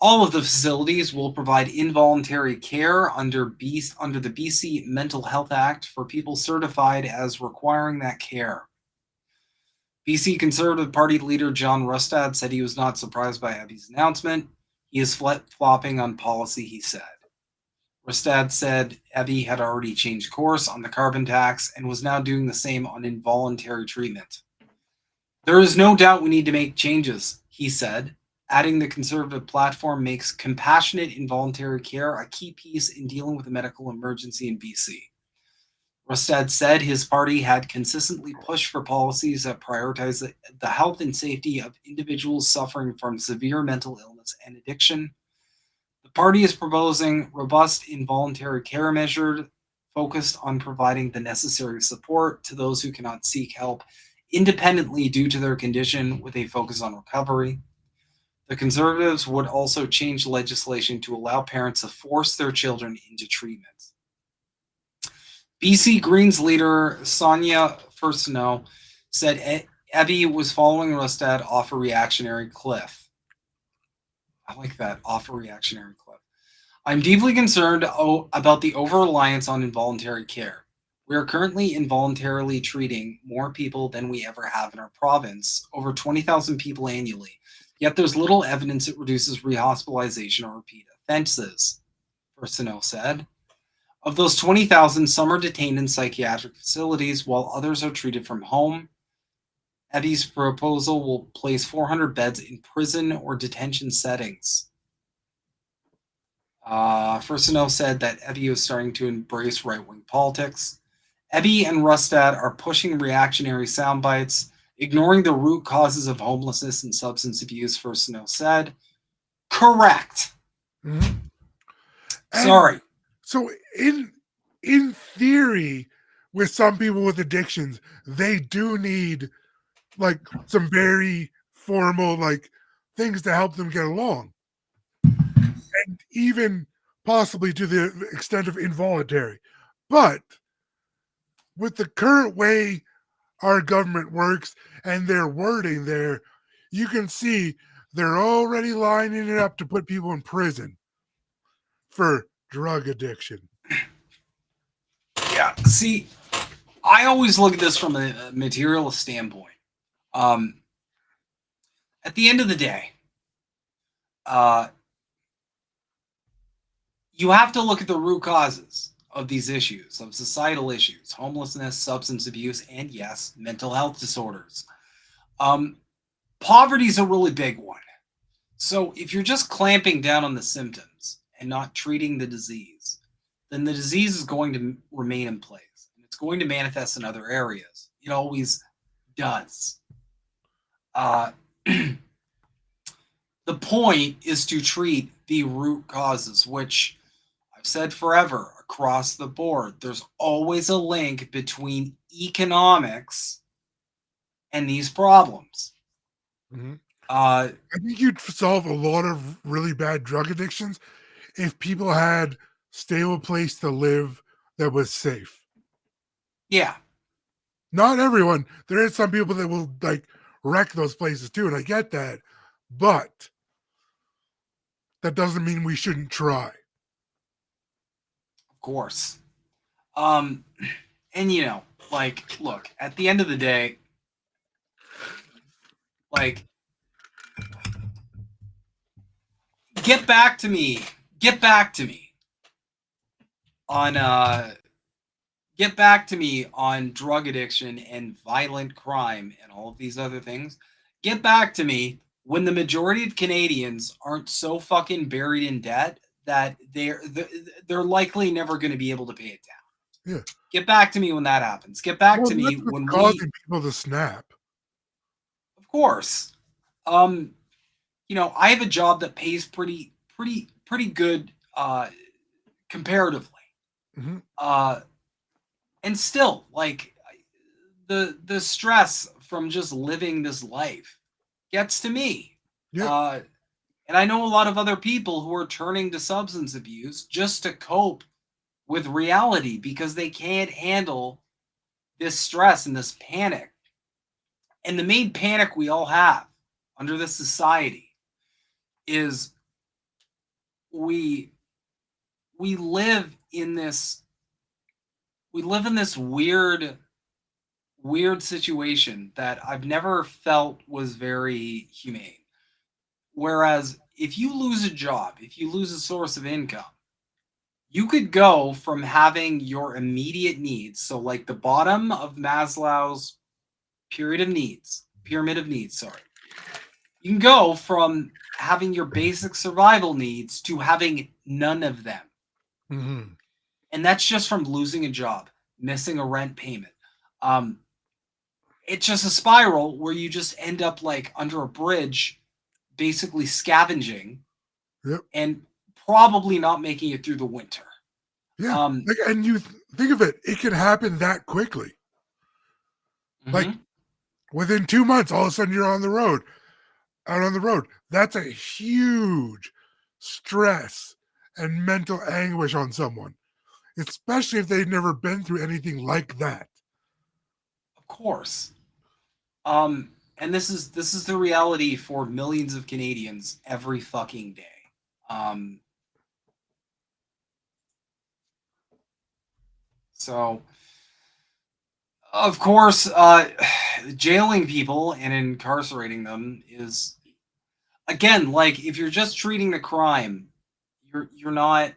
All of the facilities will provide involuntary care under the BC Mental Health Act for people certified as requiring that care. BC Conservative Party leader John Rustad said he was not surprised by Eby's announcement. He is flip-flopping on policy, he said. Rustad said Eby had already changed course on the carbon tax and was now doing the same on involuntary treatment. There is no doubt we need to make changes, he said, adding the Conservative platform makes compassionate involuntary care a key piece in dealing with a medical emergency in BC. Rustad said his party had consistently pushed for policies that prioritize the health and safety of individuals suffering from severe mental illness and addiction. The party is proposing robust involuntary care measures focused on providing the necessary support to those who cannot seek help independently due to their condition, with a focus on recovery. The Conservatives would also change legislation to allow parents to force their children into treatment. BC Greens leader Sonia Furstenau said Ebi was following Rustad off a reactionary cliff. I like that, off a reactionary cliff. I'm deeply concerned about the over-reliance on involuntary care. We are currently involuntarily treating more people than we ever have in our province, over 20,000 people annually. Yet there's little evidence it reduces rehospitalization or repeat offenses, Furstenau said. Of those 20,000, some are detained in psychiatric facilities while others are treated from home. Ebi's proposal will place 400 beds in prison or detention settings. Furstenau said that Ebi is starting to embrace right-wing politics. Ebi and Rustad are pushing reactionary sound bites, ignoring the root causes of homelessness and substance abuse, Furstenau said. Correct. Mm-hmm. Sorry. So in theory, with some people with addictions, they do need like some very formal like things to help them get along. And even possibly to the extent of involuntary. But with the current way our government works and their wording there, you can see they're already lining it up to put people in prison for drug addiction. Yeah, see, I always look at this from a materialist standpoint. At the end of the day, you have to look at the root causes of these issues, of societal issues, homelessness, substance abuse, and yes, mental health disorders. Poverty is a really big one. So if you're just clamping down on the symptoms and not treating the disease, then the disease is going to remain in place. And it's going to manifest in other areas. It always does. The point is to treat the root causes, which I've said forever across the board. There's always a link between economics and these problems. Mm-hmm. I think you'd solve a lot of really bad drug addictions if people had stable place to live that was safe. Yeah. Not everyone. There is some people that will like wreck those places too, and I get that. But that doesn't mean we shouldn't try. Of course. And you know, like, look, at the end of the day, like, get back to me on drug addiction and violent crime and all of these other things. Get back to me when the majority of Canadians aren't so fucking buried in debt that they're likely never going to be able to pay it down. Yeah. Get back to me when that happens. Get back to me when causing people to snap. Of course. You know, I have a job that pays pretty good comparatively. Mm-hmm. And still, like, the stress from just living this life gets to me. Yeah. And I know a lot of other people who are turning to substance abuse just to cope with reality because they can't handle this stress and this panic. And the main panic we all have under this society is we live in this weird situation that I've never felt was very humane. Whereas if you lose a job, if you lose a source of income, you could go from having your immediate needs, so like the bottom of Maslow's pyramid of needs, You can go from having your basic survival needs to having none of them. Mm-hmm. And that's just from losing a job, missing a rent payment. It's just a spiral where you just end up like under a bridge, basically scavenging Yep. and probably not making it through the winter. Yeah. And you think of it, it can happen that quickly. Like within 2 months, all of a sudden you're out on the road. That's a huge stress and mental anguish on someone, especially if they've never been through anything like that. Of course. And this is the reality for millions of Canadians every fucking day. So of course, jailing people and incarcerating them is, again, like if you're just treating the crime, you're not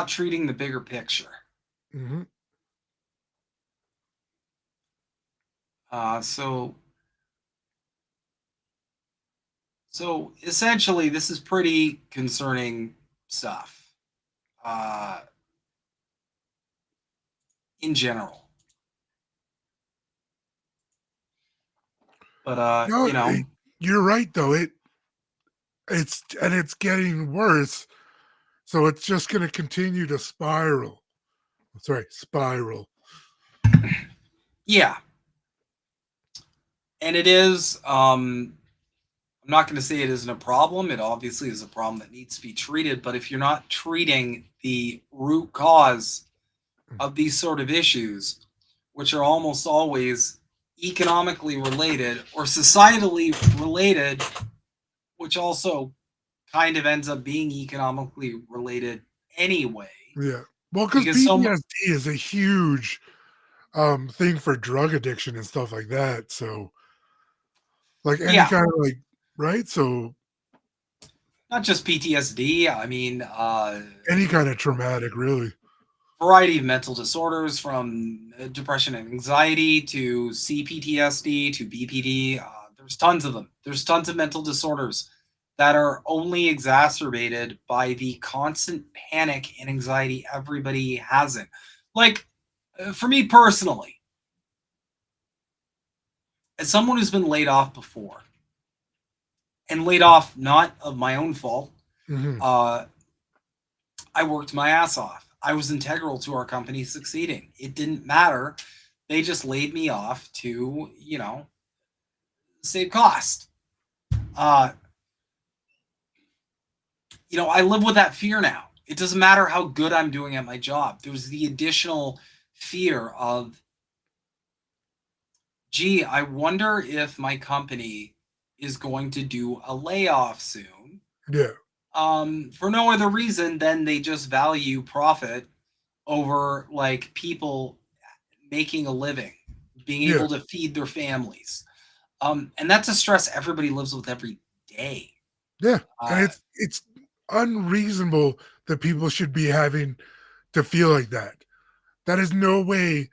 treating the bigger picture. Mm-hmm. So essentially, this is pretty concerning stuff. In general. But No, you know, you're right though. It's getting worse, so it's just going to continue to spiral. Spiral. yeah. And it is. I'm not going to say it isn't a problem. It obviously is a problem that needs to be treated. But if you're not treating the root cause of these sort of issues, which are almost always economically related or societally related, which also kind of ends up being economically related anyway. Yeah. Well, because PTSD is a huge thing for drug addiction and stuff like that. So, like any kind of like, right? So, not just PTSD. I mean, any kind of traumatic, really. Variety of mental disorders, from depression and anxiety to CPTSD to BPD. There's tons of them. There's tons of mental disorders that are only exacerbated by the constant panic and anxiety everybody has in. Like, for me personally, as someone who's been laid off before, and laid off not of my own fault, I worked my ass off. I was integral to our company succeeding. It didn't matter. They just laid me off to, save cost. I live with that fear now. It doesn't matter how good I'm doing at my job. There's the additional fear of, gee, I wonder if my company is going to do a layoff soon. Yeah. For no other reason than they just value profit over like people making a living, being able to feed their families. And that's a stress everybody lives with every day. Yeah. And it's unreasonable that people should be having to feel like that. That is no way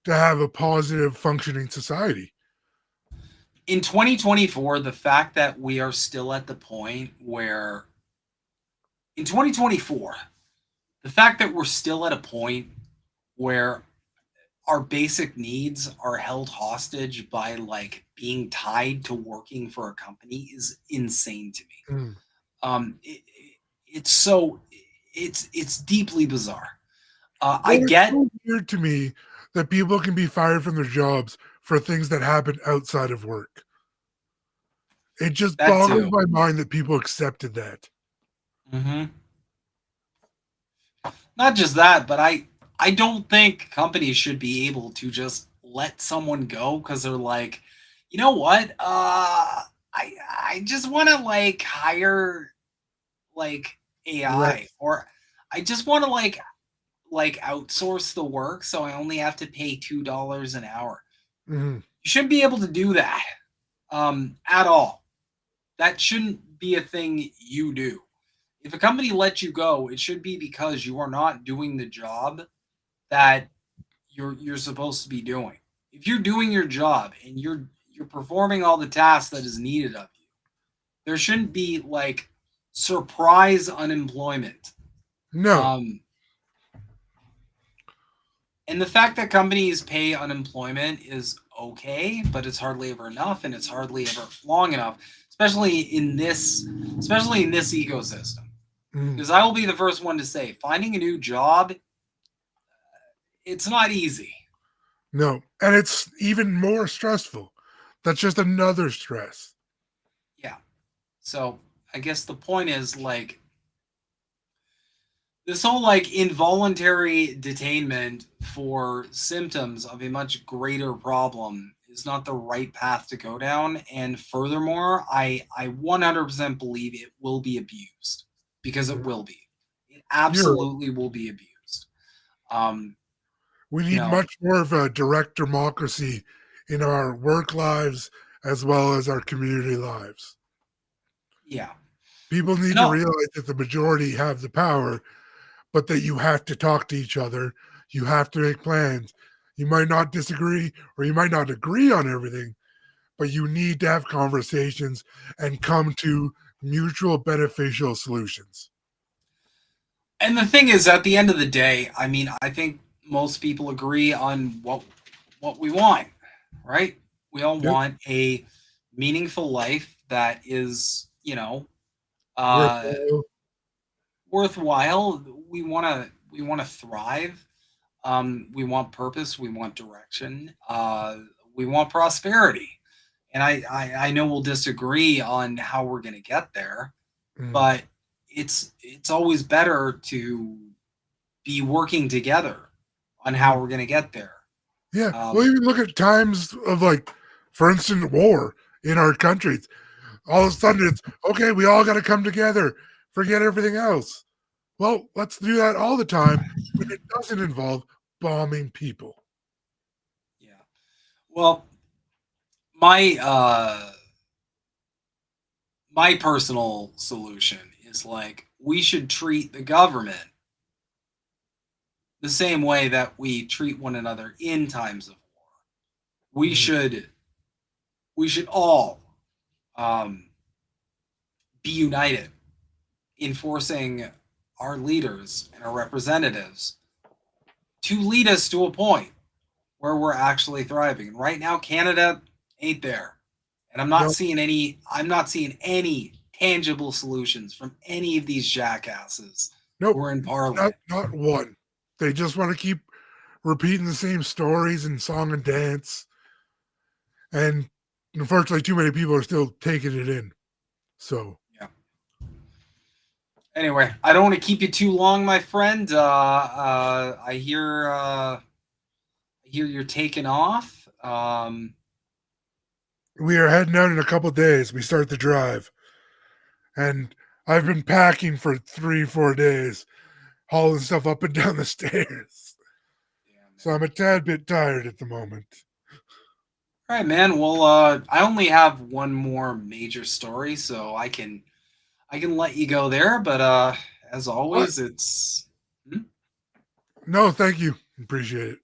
to have a positive functioning society. In 2024, the fact that we are still at the point where in 2024, the fact that we're still at a point where our basic needs are held hostage by like being tied to working for a company is insane to me. It's deeply bizarre. I get so weird to me that people can be fired from their jobs for things that happen outside of work. It just boggles my mind that people accepted that. Not just that, but I don't think companies should be able to just let someone go because they're like, you know what? I just want to like hire like AI, or I just want to like outsource the work, so I only have to pay $2 an hour. You shouldn't be able to do that at all. That shouldn't be a thing you do. If a company lets you go, it should be because you are not doing the job that you're supposed to be doing. If you're doing your job and you're performing all the tasks that is needed of you. There shouldn't be like surprise unemployment. No. And the fact that companies pay unemployment is okay, but it's hardly ever enough, and it's hardly ever long enough, especially in this ecosystem. Because I will be the first one to say, finding a new job, it's not easy. No. And it's even more stressful. That's just another stress. Yeah. So I guess the point is, like, this whole like involuntary detainment for symptoms of a much greater problem is not the right path to go down. And furthermore, I 100% believe it will be abused, because it will be. It absolutely will be abused. We need much more of a direct democracy in our work lives as well as our community lives. Yeah. People need to realize that the majority have the power, but that you have to talk to each other. You have to make plans. You might not disagree or you might not agree on everything, but you need to have conversations and come to mutual beneficial solutions. And the thing is, at the end of the day, I mean, I think most people agree on what we want, right? We all want a meaningful life that is, worthwhile. We want to thrive. We want purpose. We want direction. We want prosperity. And I know we'll disagree on how we're going to get there, but it's always better to be working together on how we're going to get there. Yeah. Well, even look at times of, like, for instance, war in our countries. All of a sudden it's, okay, we all got to come together. Forget everything else. Well, let's do that all the time, but it doesn't involve bombing people. Yeah. Well, my personal solution is, like, we should treat the government the same way that we treat one another in times of war. We should all be united in forcing our leaders and our representatives to lead us to a point where we're actually thriving. And right now, Canada ain't there. And I'm not seeing any tangible solutions from any of these jackasses who are in Parliament. Not one. They just want to keep repeating the same stories and song and dance. And unfortunately, too many people are still taking it in. So, yeah. Anyway, I don't want to keep you too long, my friend. I hear you're taking off. We are heading out in a couple of days. We start the drive. And I've been packing for 3-4 days, hauling stuff up and down the stairs. So I'm a tad bit tired at the moment. All right, man. Well, I only have one more major story, so I can let you go there. But as always, it's No, thank you. Appreciate it.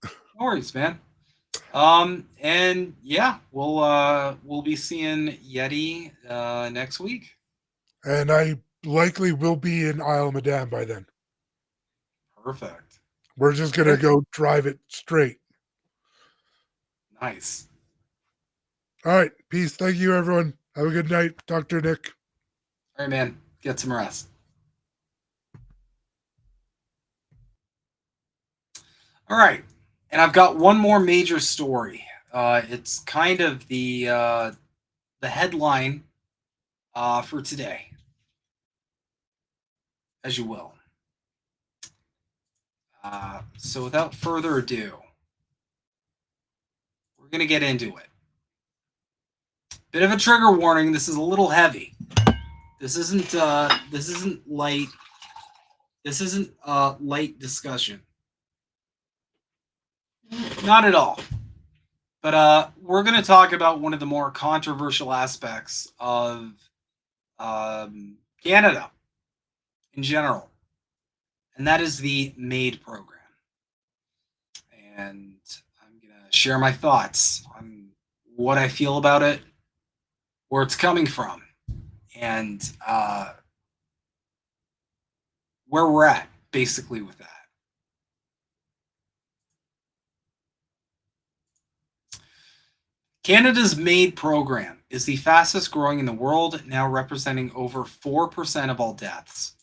No worries, man. And yeah, we'll be seeing Yeti next week. And I likely will be in Isle Madame by then. Perfect. We're just gonna go drive it straight. Nice. All right. Peace. Thank you, everyone. Have a good night. Dr. Nick. All right, man. Get some rest. All right. And I've got one more major story. It's kind of the headline for today, as you will. So without further ado, we're going to get into it. Bit of a trigger warning. This is a little heavy. This isn't light. This isn't light discussion. Not at all. But we're going to talk about one of the more controversial aspects of Canada in general, and that is the MAID program. And I'm going to share my thoughts on what I feel about it, where it's coming from, and where we're at, basically, with that. Canada's MAID program is the fastest growing in the world, now representing over 4% of all deaths.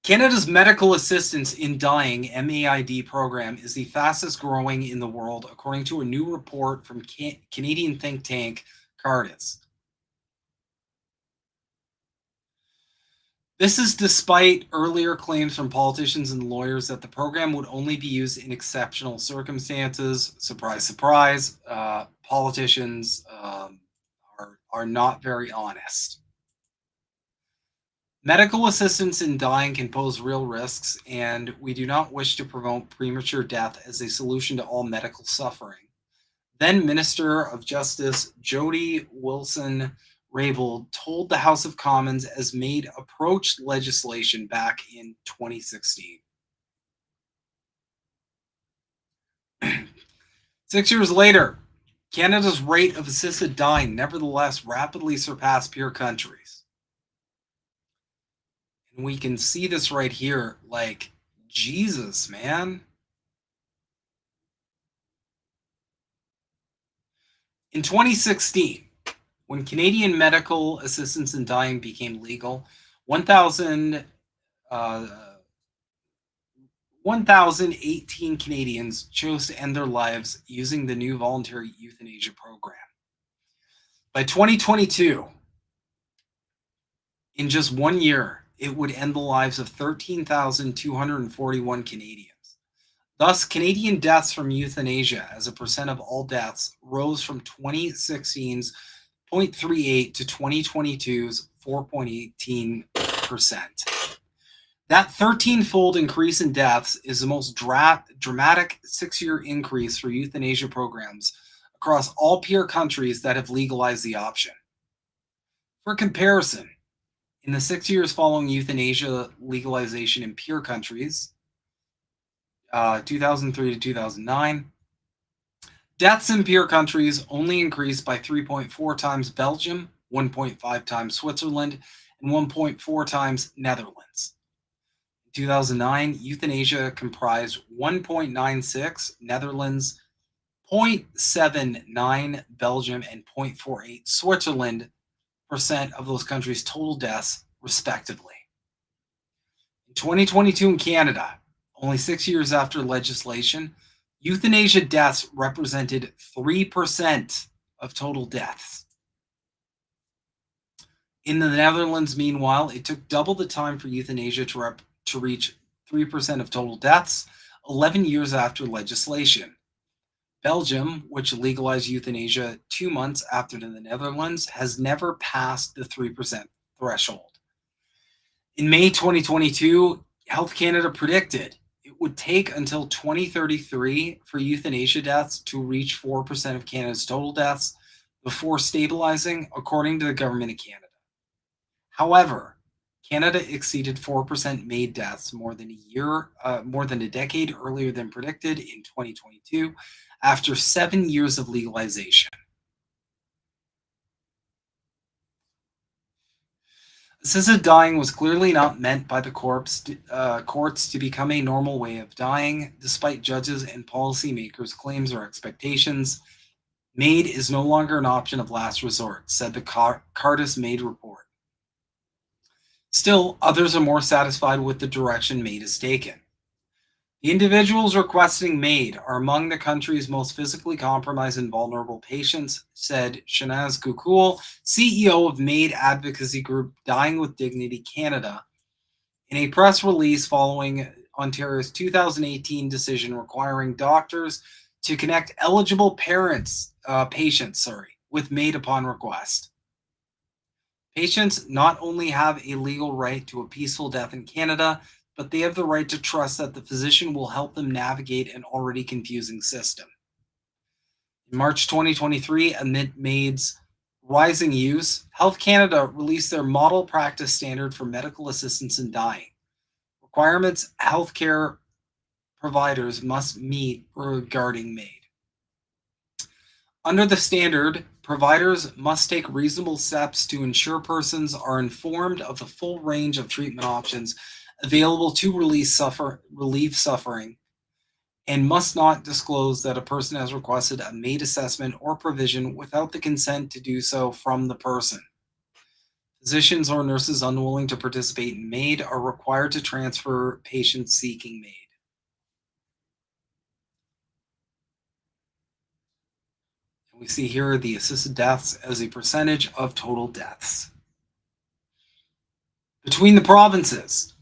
Canada's Medical Assistance in Dying (M.A.I.D) program is the fastest growing in the world, according to a new report from Canadian think tank concedes. This is despite earlier claims from politicians and lawyers that the program would only be used in exceptional circumstances. Surprise, surprise. Politicians are not very honest. Medical assistance in dying can pose real risks, and we do not wish to promote premature death as a solution to all medical suffering. Then Minister of Justice Jody Wilson-Raybould told the House of Commons as MAID approached legislation back in 2016. 6 years later, Canada's rate of assisted dying nevertheless rapidly surpassed peer countries. And we can see this right here, like, Jesus, man. In 2016, when Canadian medical assistance in dying became legal, 1,018 Canadians chose to end their lives using the new voluntary euthanasia program. By 2022, in just 1 year, it would end the lives of 13,241 Canadians. Thus, Canadian deaths from euthanasia as a percent of all deaths rose from 2016's 0.38 to 2022's 4.18%. That 13-fold increase in deaths is the most dramatic 6-year increase for euthanasia programs across all peer countries that have legalized the option. For comparison, in the 6 years following euthanasia legalization in peer countries, 2003 to 2009, deaths in peer countries only increased by 3.4 times Belgium, 1.5 times Switzerland, and 1.4 times Netherlands. In 2009, euthanasia comprised 1.96 Netherlands, 0.79 Belgium, and 0.48 Switzerland % of those countries' total deaths, respectively. In 2022 in Canada, only 6 years after legislation, euthanasia deaths represented 3% of total deaths. In the Netherlands, meanwhile, it took double the time for euthanasia to reach 3% of total deaths, 11 years after legislation. Belgium, which legalized euthanasia 2 months after the Netherlands, has never passed the 3% threshold. In May 2022, Health Canada predicted it would take until 2033 for euthanasia deaths to reach 4% of Canada's total deaths before stabilizing, according to the Government of Canada. However, Canada exceeded 4% MAID deaths more than a decade earlier than predicted in 2022, after 7 years of legalization. Assisted dying was clearly not meant by the courts to become a normal way of dying, despite judges and policymakers' claims or expectations. MAID is no longer an option of last resort, said the Cardis MAID report. Still, others are more satisfied with the direction MAID has taken. The individuals requesting MAID are among the country's most physically compromised and vulnerable patients, said Shanaz Gukul, CEO of MAID advocacy group Dying with Dignity Canada, in a press release following Ontario's 2018 decision requiring doctors to connect eligible patients with MAID upon request. Patients not only have a legal right to a peaceful death in Canada, but they have the right to trust that the physician will help them navigate an already confusing system. In March 2023, amid MAID's rising use, Health Canada released their model practice standard for medical assistance in dying, requirements healthcare providers must meet regarding MAID. Under the standard, providers must take reasonable steps to ensure persons are informed of the full range of treatment options available to relieve suffering, and must not disclose that a person has requested a MAID assessment or provision without the consent to do so from the person. Physicians or nurses unwilling to participate in MAID are required to transfer patients seeking MAID. And we see here the assisted deaths as a percentage of total deaths. Between the provinces,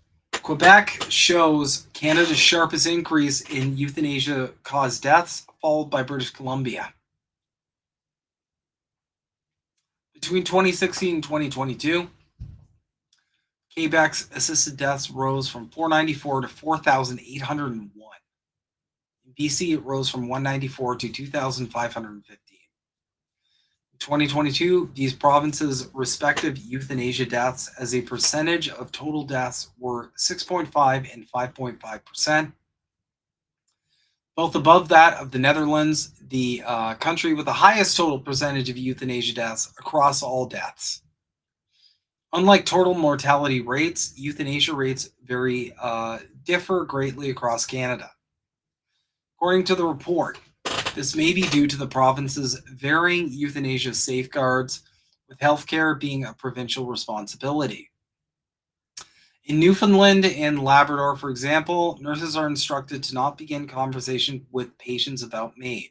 Quebec shows Canada's sharpest increase in euthanasia-caused deaths, followed by British Columbia. Between 2016 and 2022, Quebec's assisted deaths rose from 494 to 4,801. In BC, it rose from 194 to 2,515. In 2022, these provinces' respective euthanasia deaths as a percentage of total deaths were 6.5 and 5.5%, both above that of the Netherlands, the country with the highest total percentage of euthanasia deaths across all deaths. Unlike total mortality rates, euthanasia rates differ greatly across Canada. According to the report, this may be due to the province's varying euthanasia safeguards, with healthcare being a provincial responsibility. In Newfoundland and Labrador, for example, nurses are instructed to not begin conversation with patients about MAID.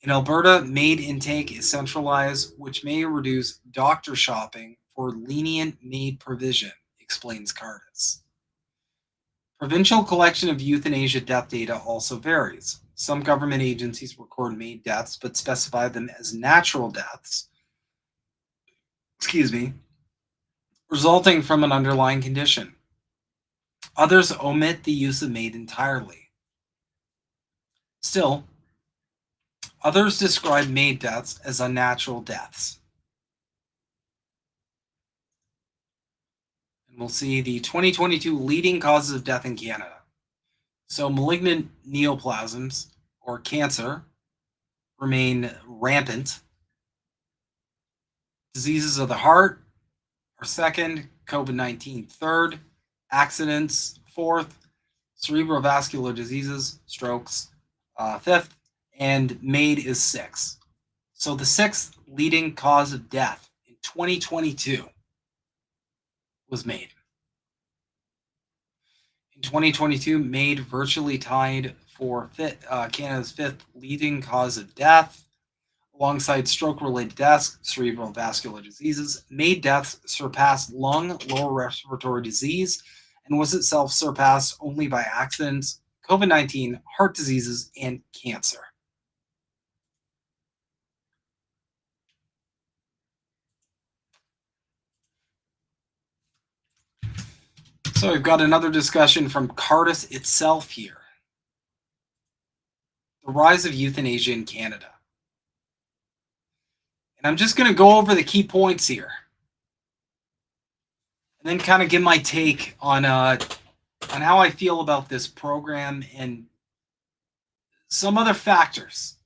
In Alberta, MAID intake is centralized, which may reduce doctor shopping for lenient MAID provision, explains Cardis. Provincial collection of euthanasia death data also varies. Some government agencies record MAID deaths but specify them as natural deaths, resulting from an underlying condition. Others omit the use of MAID entirely. Still, others describe MAID deaths as unnatural deaths. And we'll see the 2022 leading causes of death in Canada. So malignant neoplasms, or cancer, remain rampant. Diseases of the heart are second, COVID-19 third, accidents fourth, cerebrovascular diseases, strokes fifth, and MAID is sixth. So the sixth leading cause of death in 2022 was MAID. In 2022, MAID virtually tied for Canada's fifth leading cause of death. Alongside stroke-related deaths, cerebral vascular diseases, MAID deaths surpassed lung, lower respiratory disease, and was itself surpassed only by accidents, COVID-19, heart diseases, and cancer. So we've got another discussion from Cardis itself here. The rise of euthanasia in Canada. And I'm just going to go over the key points here. And then kind of give my take on how I feel about this program and some other factors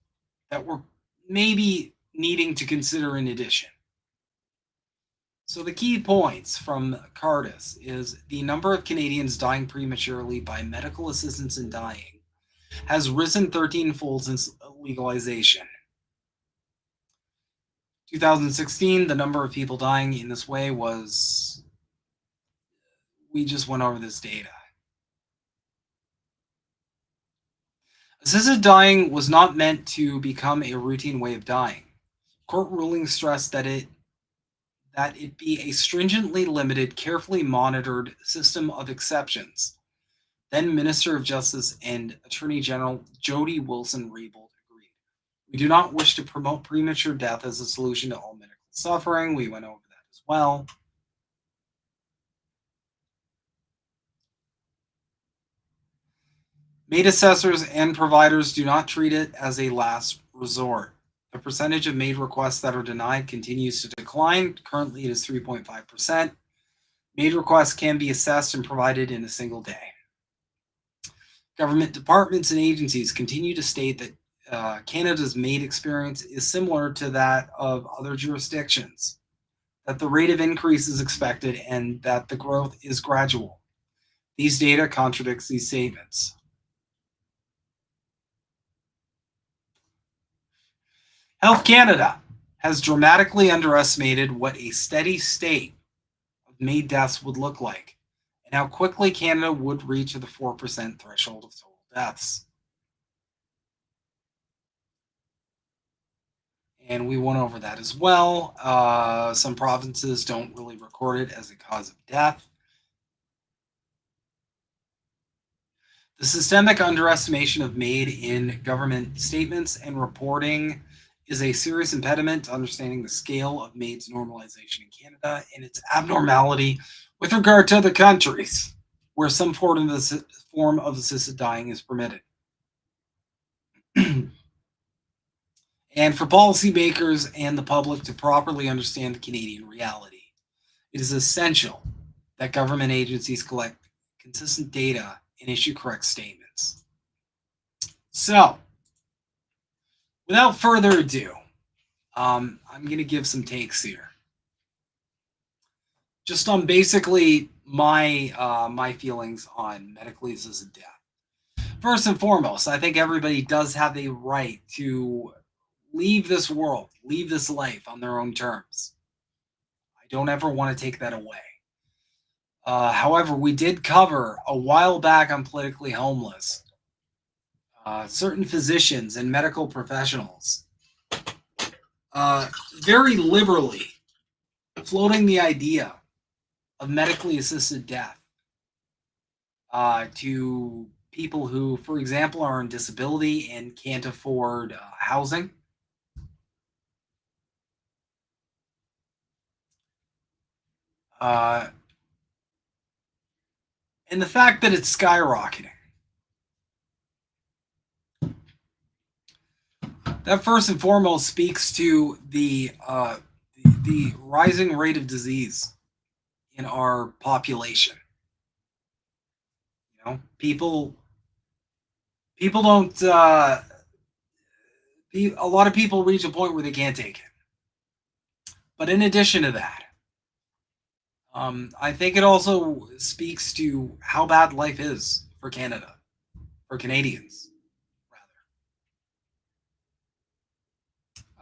that we're maybe needing to consider in addition. So the key points from Cardis is the number of Canadians dying prematurely by medical assistance in dying has risen 13-fold since legalization. 2016, the number of people dying in this way was, we just went over this data. Assisted dying was not meant to become a routine way of dying. Court rulings stressed that it be a stringently limited, carefully monitored system of exceptions. Then Minister of Justice and Attorney General Jody Wilson-Raybould agreed. We do not wish to promote premature death as a solution to all medical suffering. We went over that as well. MAID assessors and providers do not treat it as a last resort. The percentage of MAID requests that are denied continues to decline. Currently, it is 3.5%. MAID requests can be assessed and provided in a single day. Government departments and agencies continue to state that Canada's MAID experience is similar to that of other jurisdictions, that the rate of increase is expected and that the growth is gradual. These data contradicts these statements. Health Canada has dramatically underestimated what a steady state of MAID deaths would look like and how quickly Canada would reach the 4% threshold of total deaths. And we went over that as well. Some provinces don't really record it as a cause of death. The systemic underestimation of MAID in government statements and reporting is a serious impediment to understanding the scale of MAID's normalization in Canada and its abnormality with regard to other countries where some form of assisted dying is permitted. And for policymakers and the public to properly understand the Canadian reality, it is essential that government agencies collect consistent data and issue correct statements. So, without further ado, I'm going to give some takes here. Just on basically my feelings on medically assisted death. First and foremost, I think everybody does have a right to leave this world, leave this life on their own terms. I don't ever want to take that away. However, we did cover a while back on Politically Homeless certain physicians and medical professionals very liberally floating the idea of medically assisted death to people who, for example, are on disability and can't afford housing. And the fact that it's skyrocketing. That first and foremost speaks to the rising rate of disease in our population. You know, people don't. A lot of people reach a point where they can't take it. But in addition to that, I think it also speaks to how bad life is for Canada, for Canadians,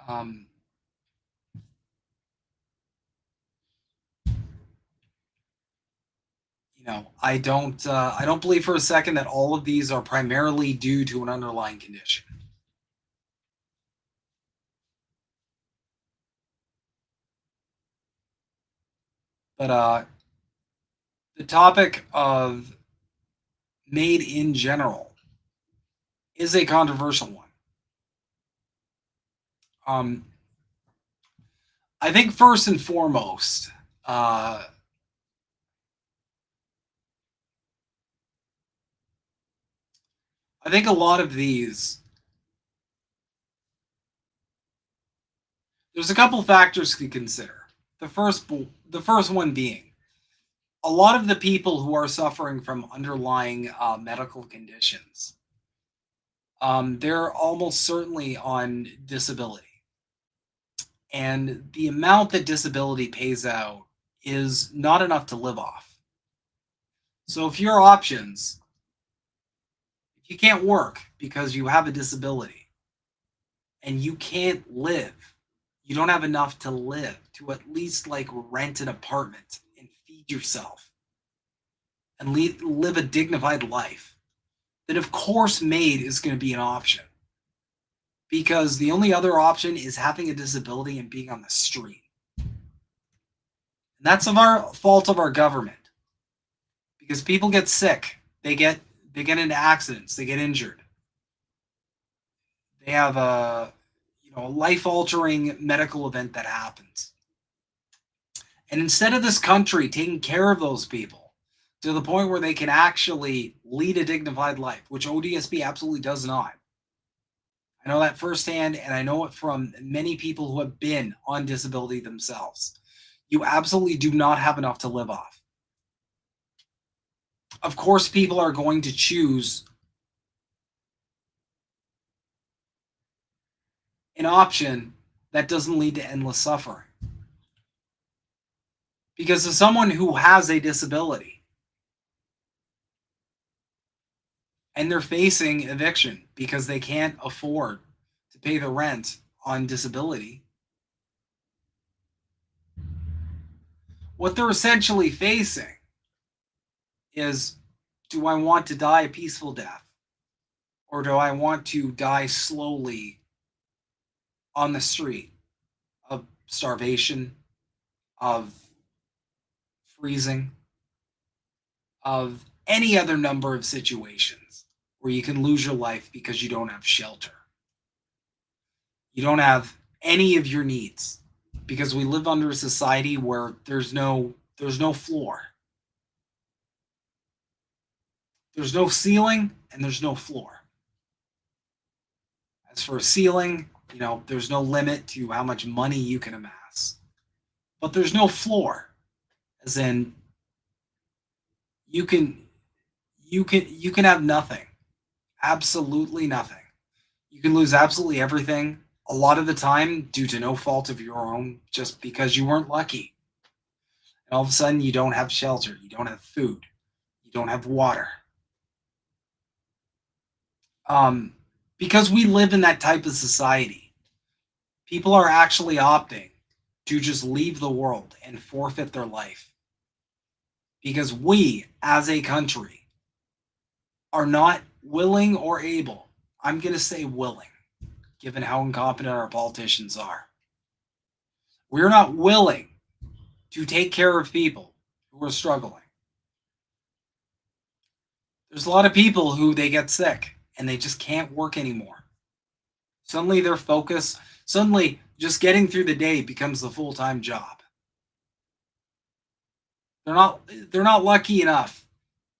rather. You know, I don't believe for a second that all of these are primarily due to an underlying condition. But the topic of MAID in general is a controversial one. I think first and foremost, I think a lot of these, there's a couple factors to consider. The first one being, a lot of the people who are suffering from underlying medical conditions, they're almost certainly on disability. And the amount that disability pays out is not enough to live off. So if your options, if you can't work because you have a disability and you can't live, you don't have enough to live, to at least like rent an apartment and feed yourself and live a dignified life, then of course MAID is going to be an option. Because the only other option is having a disability and being on the street. And that's our fault of our government. Because people get sick, they get into accidents, they get injured. They have a life-altering medical event that happens. And instead of this country taking care of those people to the point where they can actually lead a dignified life, which ODSP absolutely does not. I know that firsthand, and I know it from many people who have been on disability themselves. You absolutely do not have enough to live off. Of course, people are going to choose an option that doesn't lead to endless suffering. Because as someone who has a disability and they're facing eviction because they can't afford to pay the rent on disability, what they're essentially facing is, do I want to die a peaceful death? Or do I want to die slowly on the street of starvation, of freezing, of any other number of situations where you can lose your life because you don't have shelter? You don't have any of your needs, because we live under a society where there's no floor. There's no ceiling and there's no floor. As for a ceiling, there's no limit to how much money you can amass. But there's no floor. As in, you can have nothing. Absolutely nothing. You can lose absolutely everything, a lot of the time due to no fault of your own, just because you weren't lucky. And all of a sudden you don't have shelter, you don't have food, you don't have water. Because we live in that type of society, people are actually opting to just leave the world and forfeit their life. Because we, as a country, are not willing or able, I'm going to say willing, given how incompetent our politicians are. We're not willing to take care of people who are struggling. There's a lot of people who they get sick and they just can't work anymore. Suddenly their focus, just getting through the day becomes the full-time job. They're not lucky enough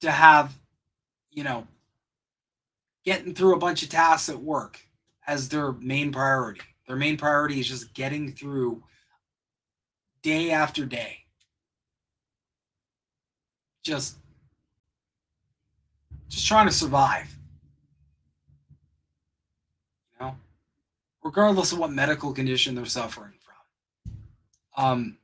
to have, getting through a bunch of tasks at work as their main priority. Their main priority is just getting through day after day. Just trying to survive. Regardless of what medical condition they're suffering from.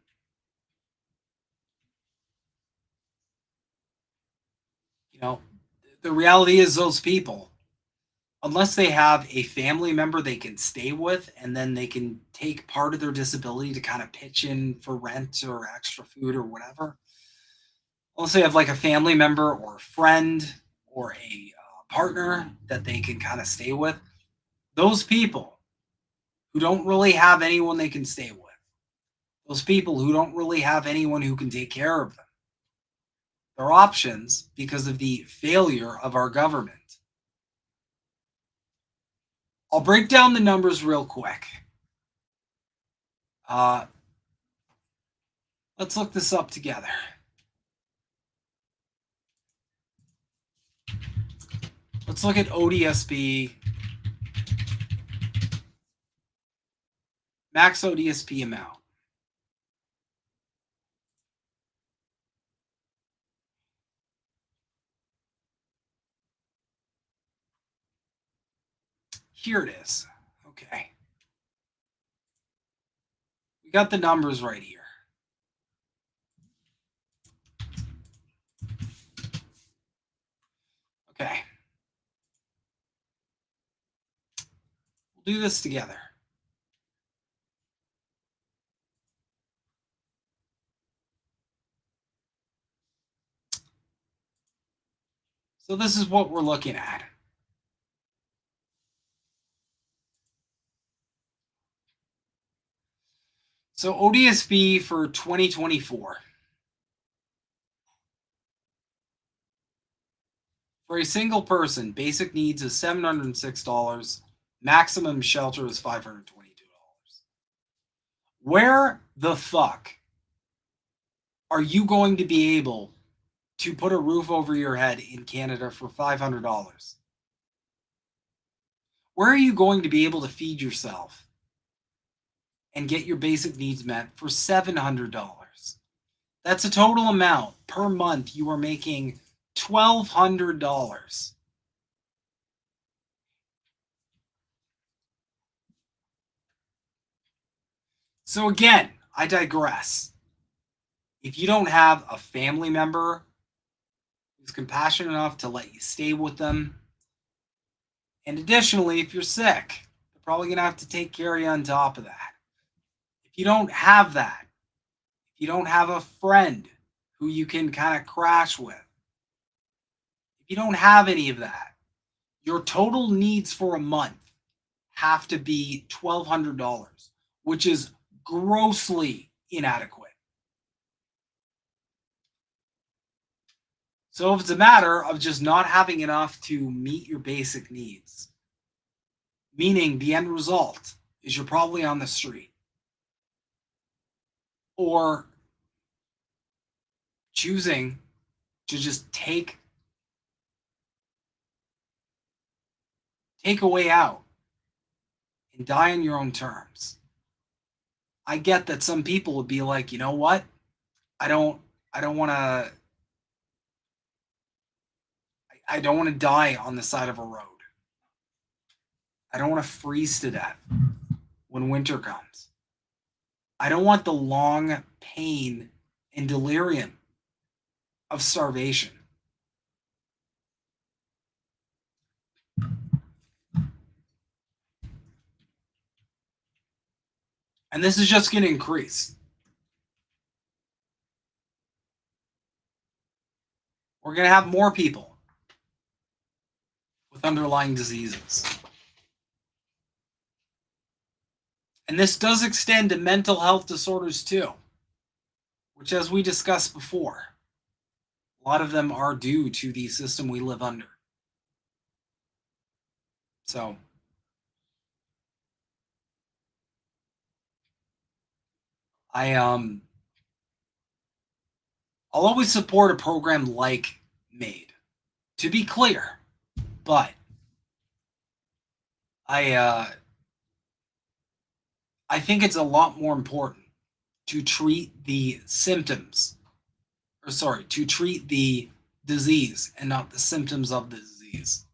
The reality is those people, unless they have a family member they can stay with and then they can take part of their disability to kind of pitch in for rent or extra food or whatever, unless they have like a family member or a friend or a partner that they can kind of stay with, those people who don't really have anyone they can stay with, those people who don't really have anyone who can take care of them, their options, because of the failure of our government. I'll break down the numbers real quick. Let's look this up together. Let's look at ODSP, max ODSP amount. Here it is. Okay. We got the numbers right here. Okay. We'll do this together. So this is what we're looking at. So ODSP for 2024. For a single person, basic needs is $706. Maximum shelter is $522. Where the fuck are you going to be able to put a roof over your head in Canada for $500? Where are you going to be able to feed yourself and get your basic needs met for $700? That's a total amount per month. You are making $1,200. So again, I digress. If you don't have a family member who's compassionate enough to let you stay with them, and additionally, if you're sick, they're probably going to have to take care of you on top of that. If you don't have that, if you don't have a friend who you can kind of crash with, if you don't have any of that, your total needs for a month have to be $1,200, which is grossly inadequate. So if it's a matter of just not having enough to meet your basic needs, meaning the end result is you're probably on the street, or choosing to just take a way out and die on your own terms. I get that some people would be like, you know what? I don't want to die on the side of a road. I don't want to freeze to death when winter comes. I don't want the long pain and delirium of starvation. And this is just going to increase. We're going to have more people with underlying diseases. And this does extend to mental health disorders too, which, as we discussed before, a lot of them are due to the system we live under. So, I'll always support a program like MAID, to be clear, but I think it's a lot more important to treat the symptoms, to treat the disease and not the symptoms of the disease.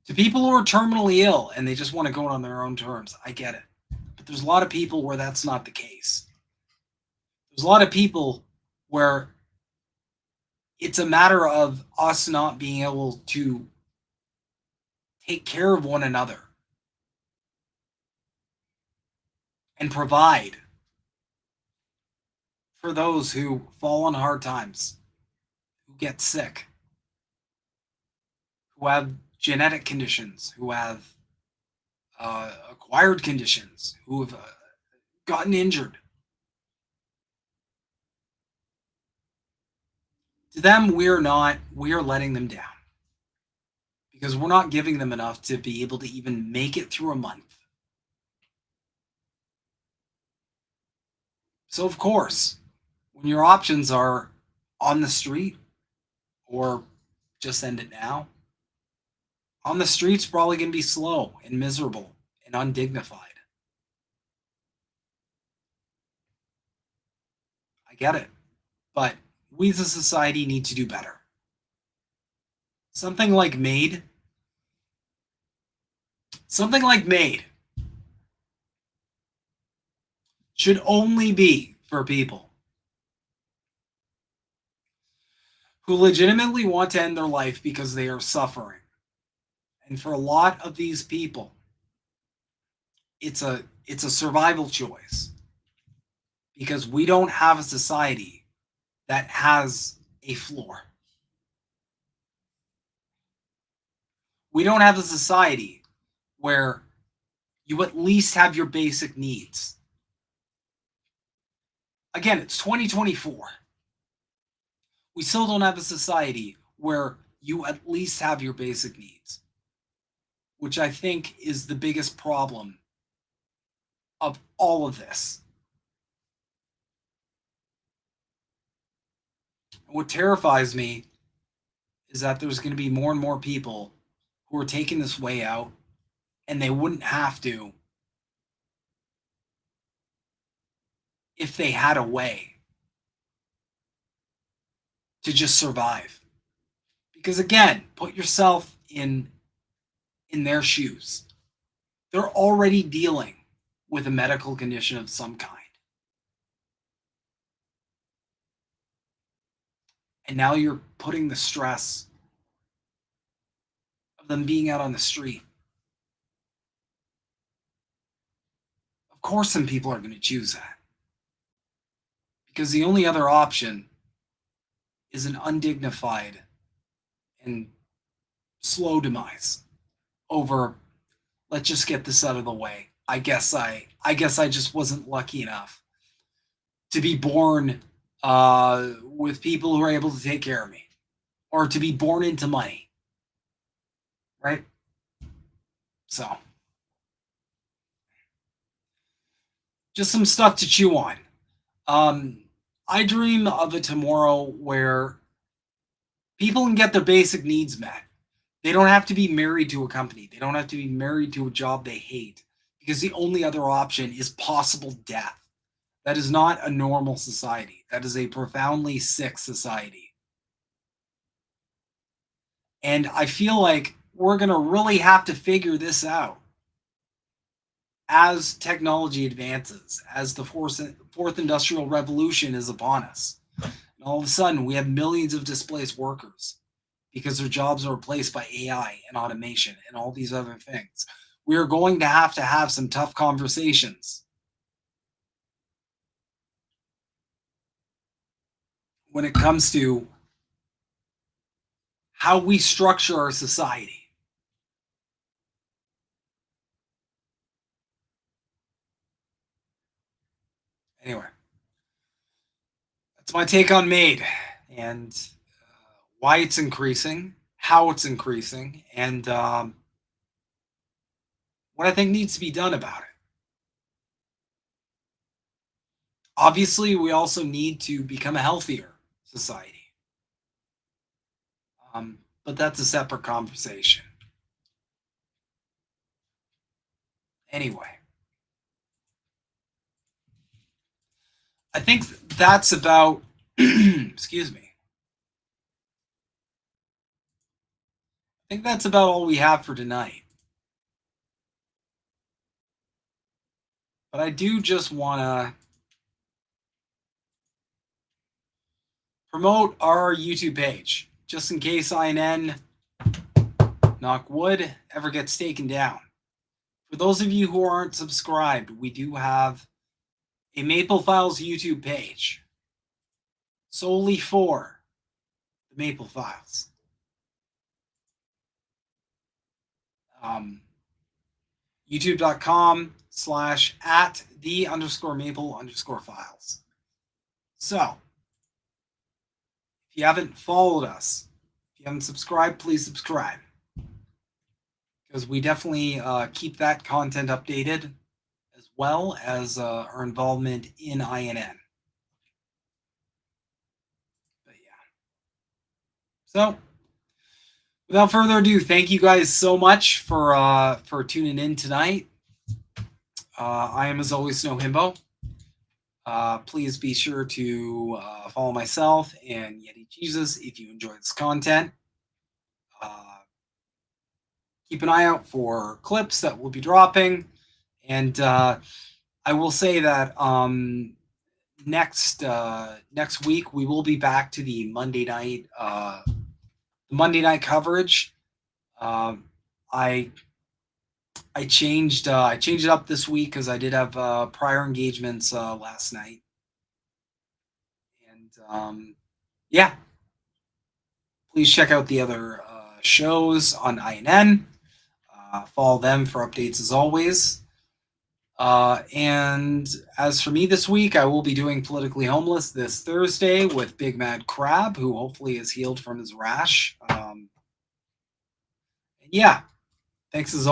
To people who are terminally ill and they just want to go on their own terms, I get it. But there's a lot of people where that's not the case. There's a lot of people where it's a matter of us not being able to take care of one another and provide for those who fall on hard times, who get sick, who have genetic conditions, who have acquired conditions, who have gotten injured. To them, we are letting them down because we're not giving them enough to be able to even make it through a month. So of course, when your options are on the street or just end it now, on the street's probably going to be slow and miserable and undignified. I get it. But we as a society need to do better. Something like MAID should only be for people who legitimately want to end their life because they are suffering. And for a lot of these people, it's a survival choice because we don't have a society that has a floor. We don't have a society where you at least have your basic needs. Again, it's 2024. We still don't have a society where you at least have your basic needs, which I think is the biggest problem of all of this. And what terrifies me is that there's going to be more and more people who are taking this way out, and they wouldn't have to if they had a way to just survive. Because again, put yourself in their shoes. They're already dealing with a medical condition of some kind. And now you're putting the stress of them being out on the street. Of course, some people are going to choose that. Because the only other option is an undignified and slow demise over, let's just get this out of the way. I guess I just wasn't lucky enough to be born with people who are able to take care of me, or to be born into money, right? So, just some stuff to chew on. I dream of a tomorrow where people can get their basic needs met. They don't have to be married to a company. They don't have to be married to a job they hate, because the only other option is possible death. That is not a normal society. That is a profoundly sick society. And I feel like we're going to really have to figure this out as technology advances, as the fourth industrial revolution is upon us. And all of a sudden, we have millions of displaced workers because their jobs are replaced by AI and automation and all these other things. We are going to have some tough conversations when it comes to how we structure our society. Anyway, that's my take on MAID and why it's increasing, how it's increasing, and what I think needs to be done about it. Obviously, we also need to become a healthier society. But that's a separate conversation. Anyway, I think that's about, excuse me. I think that's about all we have for tonight. But I do just want to promote our YouTube page, just in case INN, knock wood, ever gets taken down. For those of you who aren't subscribed, we do have a Maple Files YouTube page solely for the Maple Files. YouTube.com/@the_maple_files. So, if you haven't followed us, if you haven't subscribed, please subscribe. Because we definitely keep that content updated, as well as our involvement in INN. But yeah. So, without further ado, thank you guys so much for tuning in tonight. I am, as always, Snow Himbo. Please be sure to follow myself and Yeti Jesus if you enjoy this content. Keep an eye out for clips that will be dropping. And I will say that next week we will be back to the Monday night coverage. I changed it up this week because I did have prior engagements last night, and yeah, please check out the other shows on INN. Follow them for updates as always. And as for me this week, I will be doing Politically Homeless this Thursday with Big Mad Crab, who hopefully is healed from his rash. And yeah, thanks as always.